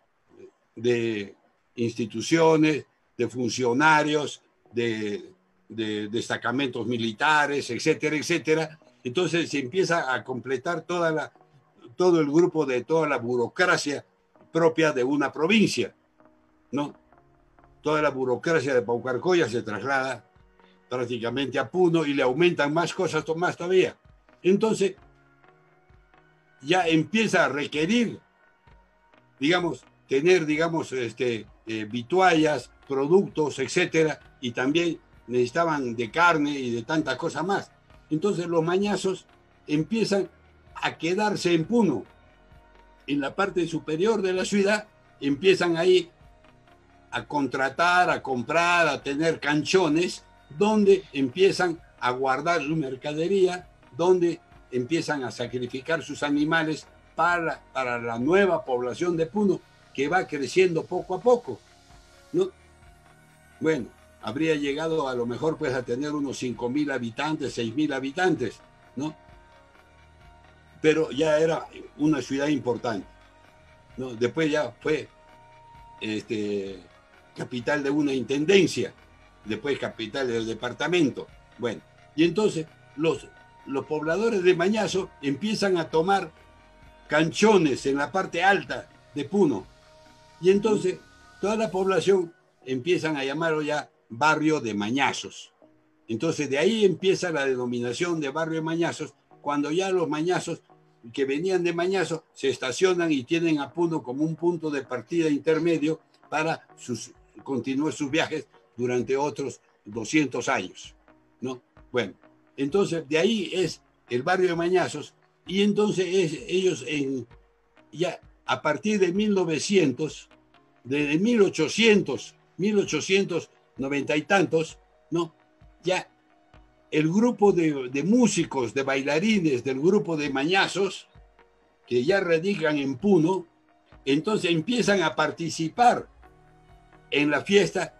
de instituciones, de funcionarios, de destacamentos militares, etcétera, etcétera. Entonces se empieza a completar todo el grupo de toda la burocracia propia de una provincia, ¿no? Toda la burocracia de Paucarcolla se traslada prácticamente a Puno y le aumentan más cosas más todavía. Entonces ya empieza a requerir, digamos, tener, digamos, vituallas, productos, etcétera, y también necesitaban de carne y de tantas cosas más. Entonces los mañazos empiezan a quedarse en Puno. En la parte superior de la ciudad empiezan ahí a contratar, a comprar, a tener canchones donde empiezan a guardar su mercadería, donde empiezan a sacrificar sus animales para la nueva población de Puno, que va creciendo poco a poco, ¿no? Bueno, habría llegado a lo mejor pues a tener unos 5.000 habitantes, 6.000 habitantes, ¿no? Pero ya era una ciudad importante, ¿no? Después ya fue capital de una intendencia, después capital del departamento. Bueno, y entonces los pobladores de Mañazo empiezan a tomar canchones en la parte alta de Puno, y entonces toda la población empiezan a llamarlo ya barrio de Mañazos. Entonces de ahí empieza la denominación de barrio de Mañazos, cuando ya los mañazos que venían de Mañazo se estacionan y tienen a Puno como un punto de partida intermedio para continuar sus viajes durante otros 200 años, ¿no? Bueno, entonces de ahí es el barrio de Mañazos, y entonces ellos ya a partir de 1900, desde 1890 y tantos, ¿no? Ya el grupo de músicos, de bailarines del grupo de Mañazos, que ya radican en Puno, entonces empiezan a participar en la fiesta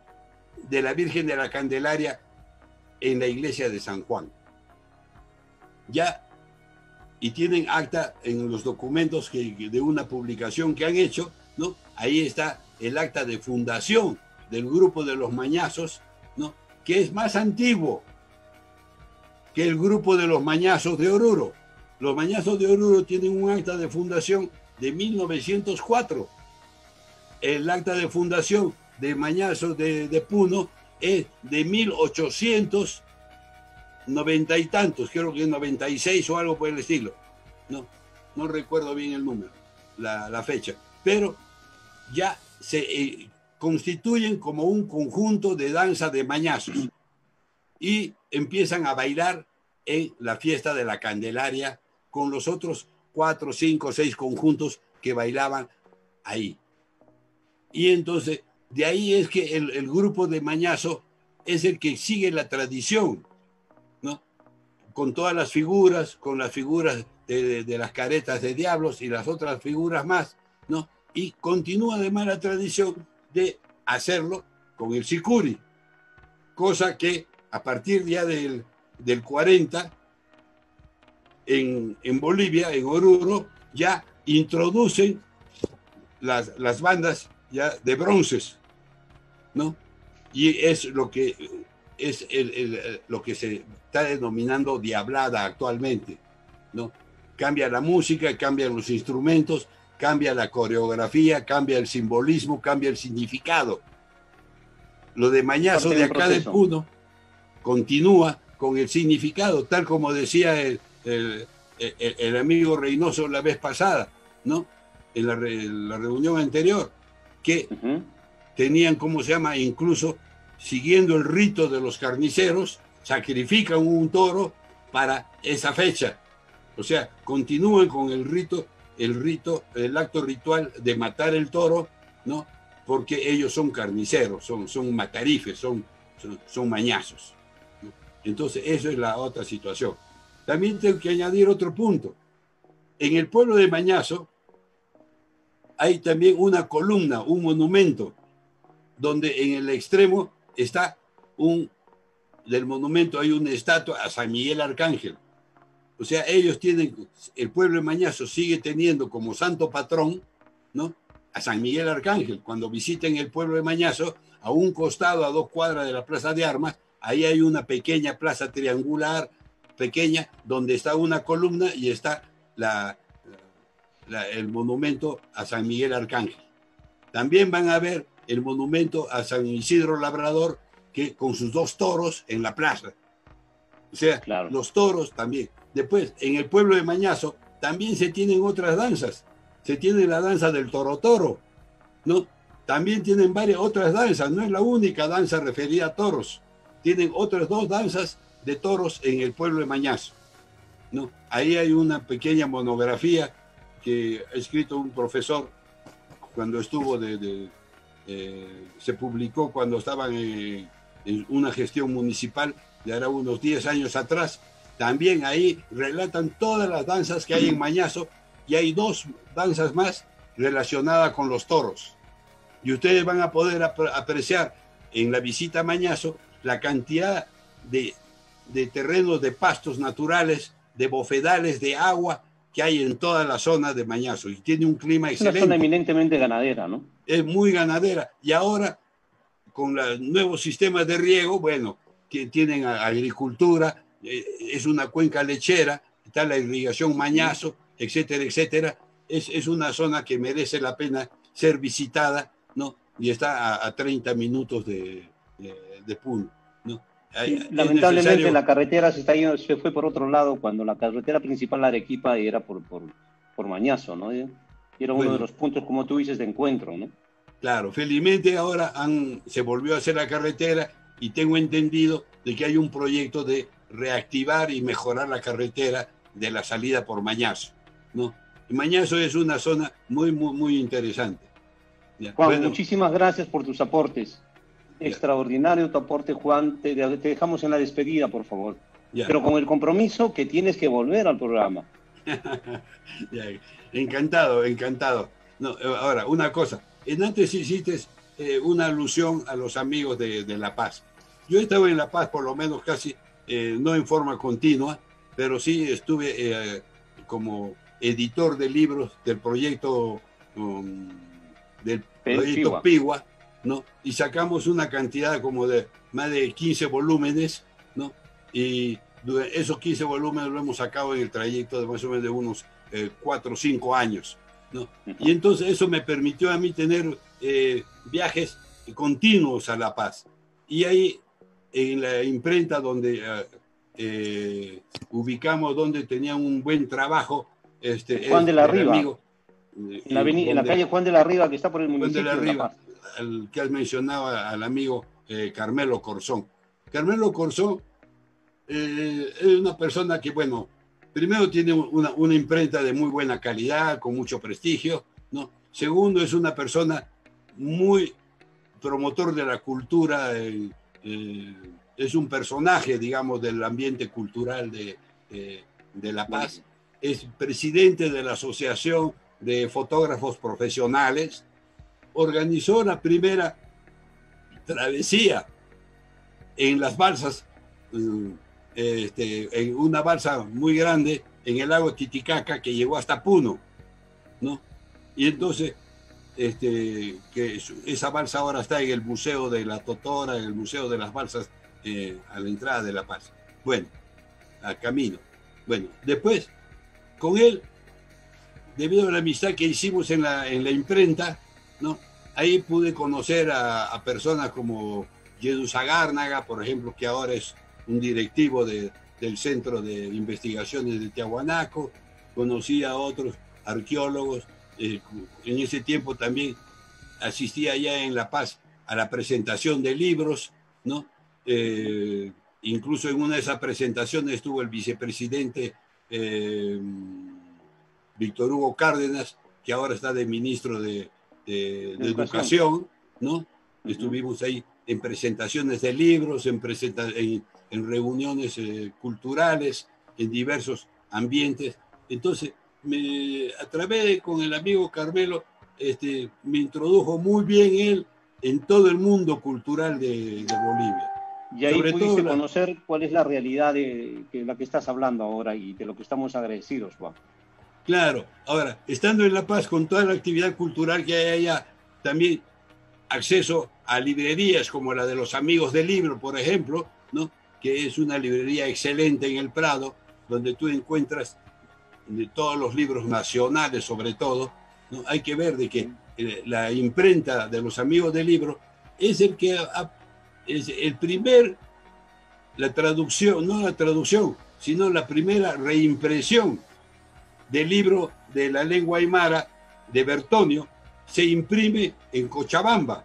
de la Virgen de la Candelaria en la iglesia de San Juan. Ya, y tienen acta en los documentos de una publicación que han hecho, ¿no? Ahí está el acta de fundación del grupo de los Mañazos, ¿no? Que es más antiguo que el grupo de los Mañazos de Oruro. Los Mañazos de Oruro tienen un acta de fundación de 1904. El acta de fundación de Mañazos de Puno es de 1890 y tantos, creo que 96 o algo por el estilo. No recuerdo bien el número, la fecha, pero ya se constituyen como un conjunto de danza de mañazos y empiezan a bailar en la fiesta de la Candelaria con los otros 4, 5, 6 conjuntos que bailaban ahí. Y entonces, de ahí es que el grupo de Mañazo es el que sigue la tradición, ¿no? Con todas las figuras, con las figuras de las caretas de diablos y las otras figuras más, ¿no? Y continúa además la tradición de hacerlo con el sicuri, cosa que a partir ya del 40, en Bolivia, en Oruro, ya introducen las bandas ya de bronces, ¿no? Y es lo que es lo que se está denominando diablada actualmente, ¿no? Cambia la música, cambian los instrumentos, cambia la coreografía, cambia el simbolismo, cambia el significado. Lo de Mañazo de acá de Puno continúa con el significado, tal como decía el amigo Reynoso la vez pasada, ¿no? En la reunión anterior, que tenían, ¿cómo se llama? Incluso siguiendo el rito de los carniceros, sacrifican un toro para esa fecha. O sea, continúan con el acto ritual de matar el toro, ¿no? Porque ellos son carniceros, son matarifes, son mañazos, ¿no? Entonces, eso es la otra situación. También tengo que añadir otro punto. En el pueblo de Mañazo hay también una columna, un monumento, donde en el extremo está del monumento hay una estatua a San Miguel Arcángel. O sea, ellos tienen, el pueblo de Mañazo sigue teniendo como santo patrón, ¿no?, a San Miguel Arcángel. Cuando visiten el pueblo de Mañazo, a un costado, a 2 cuadras de la Plaza de Armas, ahí hay una pequeña plaza triangular, pequeña, donde está una columna y está el monumento a San Miguel Arcángel. También van a ver el monumento a San Isidro Labrador, que con sus 2 toros en la plaza. O sea, claro, los toros también. Después, en el pueblo de Mañazo, también se tienen otras danzas. Se tiene la danza del toro, ¿no? También tienen varias otras danzas. No es la única danza referida a toros. Tienen otras 2 danzas de toros en el pueblo de Mañazo, ¿no? Ahí hay una pequeña monografía que ha escrito un profesor cuando estuvo se publicó cuando estaban en una gestión municipal de ahora unos 10 años atrás. También ahí relatan todas las danzas que hay en Mañazo, y hay 2 danzas más relacionadas con los toros. Y ustedes van a poder apreciar en la visita a Mañazo la cantidad de terrenos de pastos naturales, de bofedales de agua que hay en toda la zona de Mañazo, y tiene un clima excelente. Es una zona eminentemente ganadera, ¿no? Es muy ganadera, y ahora con los nuevos sistemas de riego, bueno, tienen agricultura, es una cuenca lechera, está la irrigación Mañazo, etcétera, etcétera. Es una zona que merece la pena ser visitada, ¿no? Y está a 30 minutos de Puno, ¿no? Sí, lamentablemente la carretera se fue por otro lado, cuando la carretera principal, la Arequipa, era por Mañazo, ¿no? Y era uno de los puntos, como tú dices, de encuentro, ¿no? Claro, felizmente ahora se volvió a hacer la carretera, y tengo entendido de que hay un proyecto de reactivar y mejorar la carretera de la salida por Mañazo, ¿no? Y Mañazo es una zona muy, muy, muy interesante. Juan, bueno, muchísimas gracias por tus aportes. Extraordinario tu aporte, Juan. Te dejamos en la despedida, por favor. Pero con el compromiso que tienes que volver al programa. Encantado, encantado. No, ahora, una cosa. Antes hiciste una alusión a los amigos de La Paz. Yo he estado en La Paz por lo menos casi, no en forma continua, pero sí estuve como editor de libros del proyecto Piwa, ¿no? Y sacamos una cantidad como de más de 15 volúmenes, ¿no? Y esos 15 volúmenes lo hemos sacado en el trayecto de más o menos de unos 4 o 5 años, ¿no? Y entonces eso me permitió a mí tener viajes continuos a La Paz. Y ahí en la imprenta donde ubicamos, donde tenía un buen trabajo, Juan de la Riva, amigo, en la calle Juan de la Riva, que está por el municipio Juan de la Riva, Paz. al que has mencionado, al amigo Carmelo Corzón. Carmelo Corzón es una persona que, bueno, primero tiene una imprenta de muy buena calidad, con mucho prestigio, ¿no? Segundo, es una persona muy promotor de la cultura, es un personaje, digamos, del ambiente cultural de La Paz. Es presidente de la Asociación de Fotógrafos Profesionales. Organizó la primera travesía en las balsas, en una balsa muy grande en el lago Titicaca que llegó hasta Puno, ¿no? Y entonces, que esa balsa ahora está en el Museo de la Totora, en el Museo de las Balsas, a la entrada de La Paz. Bueno, al camino. Bueno, después, con él, debido a la amistad que hicimos en la imprenta, ¿no? Ahí pude conocer a personas como Yedu Sagárnaga, por ejemplo, que ahora es un directivo del Centro de Investigaciones de Tiahuanaco. Conocí a otros arqueólogos. En ese tiempo también asistí allá en La Paz a la presentación de libros, ¿no? Incluso en una de esas presentaciones estuvo el vicepresidente Víctor Hugo Cárdenas, que ahora está de ministro de Educación, ¿no? Estuvimos ahí en presentaciones de libros, en reuniones culturales, en diversos ambientes. Entonces, a través con el amigo Carmelo, me introdujo muy bien él en todo el mundo cultural de Bolivia. Y ahí pudiste conocer cuál es la realidad de la que estás hablando ahora y de lo que estamos agradecidos, Juan. Claro. Ahora, estando en La Paz con toda la actividad cultural que hay allá, también acceso a librerías como la de los Amigos del Libro, por ejemplo, ¿no? Que es una librería excelente en el Prado, donde tú encuentras de todos los libros nacionales, sobre todo, ¿no? Hay que ver de que la imprenta de los Amigos del Libro es el que es el primer, la traducción, no la traducción, sino la primera reimpresión del libro de la lengua aymara de Bertonio, se imprime en Cochabamba,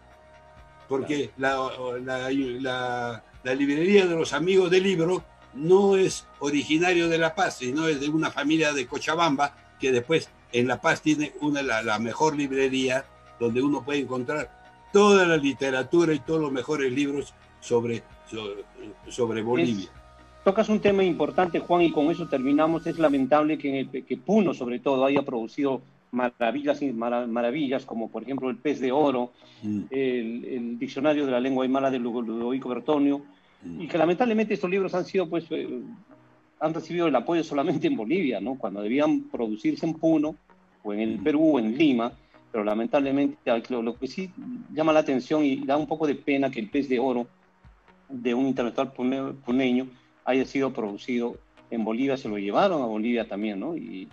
porque la librería de los Amigos del Libro no es originario de La Paz, sino es de una familia de Cochabamba que después en La Paz tiene la mejor librería donde uno puede encontrar toda la literatura y todos los mejores libros sobre Bolivia. Tocas un tema importante, Juan, y con eso terminamos. Es lamentable que Puno, sobre todo, haya producido maravillas, como por ejemplo el Pez de Oro, el Diccionario de la Lengua Aymara de Ludovico Bertonio, y que lamentablemente estos libros han sido, pues, han recibido el apoyo solamente en Bolivia, ¿no? Cuando debían producirse en Puno, o en el Perú, o en Lima, pero lamentablemente lo que sí llama la atención y da un poco de pena que el Pez de Oro de un intelectual puneño haya sido producido en Bolivia, se lo llevaron a Bolivia también, ¿no? Y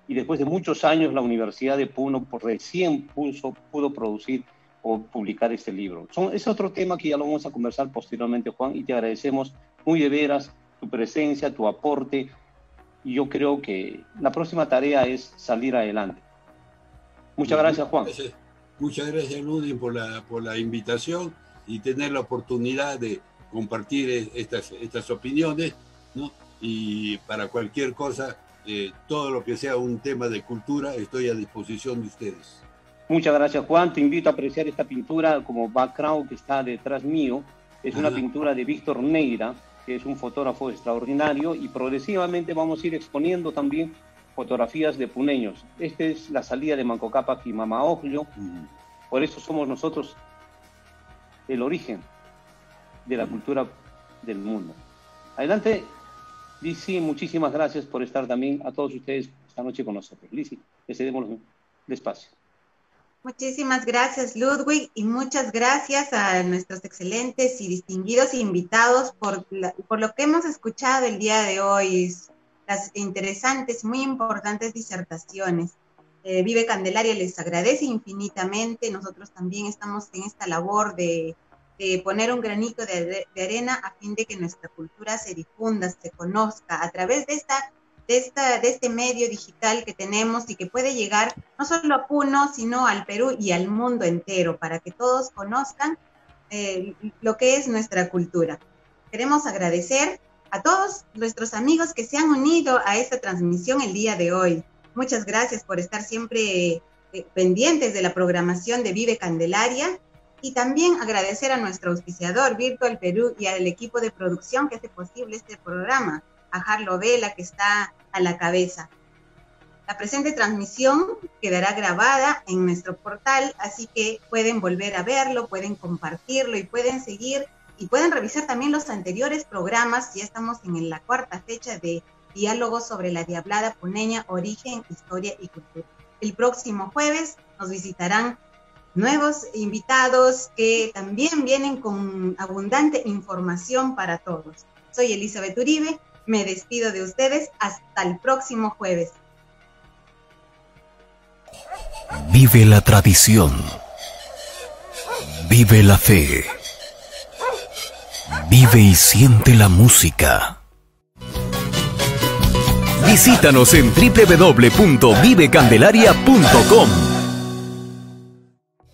después de muchos años la Universidad de Puno recién pudo producir o publicar este libro. Es otro tema que ya lo vamos a conversar posteriormente, Juan, y te agradecemos muy de veras tu presencia, tu aporte, y yo creo que la próxima tarea es salir adelante. Muchas gracias, Juan. Muchas gracias, Ludwig, por la invitación y tener la oportunidad de compartir estas opiniones, ¿no? Y para cualquier cosa, todo lo que sea un tema de cultura, estoy a disposición de ustedes. Muchas gracias, Juan. Te invito a apreciar esta pintura como background que está detrás mío. Es una pintura de Víctor Neira, que es un fotógrafo extraordinario, y progresivamente vamos a ir exponiendo también fotografías de puneños. Esta es la salida de Manco Cápac y Mama Oglio. Por eso somos nosotros el origen de la cultura del mundo. Adelante, Lizzy, muchísimas gracias por estar también a todos ustedes esta noche con nosotros. Lizzy, le cedemos el espacio. Muchísimas gracias, Ludwig, y muchas gracias a nuestros excelentes y distinguidos invitados por lo que hemos escuchado el día de hoy, las interesantes, muy importantes disertaciones. Vive Candelaria les agradece infinitamente. Nosotros también estamos en esta labor de poner un granito de arena a fin de que nuestra cultura se difunda, se conozca a través de este medio digital que tenemos y que puede llegar no solo a Puno, sino al Perú y al mundo entero, para que todos conozcan lo que es nuestra cultura. Queremos agradecer a todos nuestros amigos que se han unido a esta transmisión el día de hoy. Muchas gracias por estar siempre pendientes de la programación de Vive Candelaria, y también agradecer a nuestro auspiciador Virtual Perú y al equipo de producción que hace posible este programa, a Harlo Vela, que está a la cabeza. La presente transmisión quedará grabada en nuestro portal, así que pueden volver a verlo, pueden compartirlo y pueden seguir y pueden revisar también los anteriores programas. Ya estamos en la 4ª fecha de Diálogos sobre la Diablada Puneña, Origen, Historia y Cultura. El próximo jueves nos visitarán nuevos invitados que también vienen con abundante información para todos. Soy Elizabeth Uribe, me despido de ustedes hasta el próximo jueves. Vive la tradición, vive la fe, vive y siente la música. Visítanos en www.vivecandelaria.com.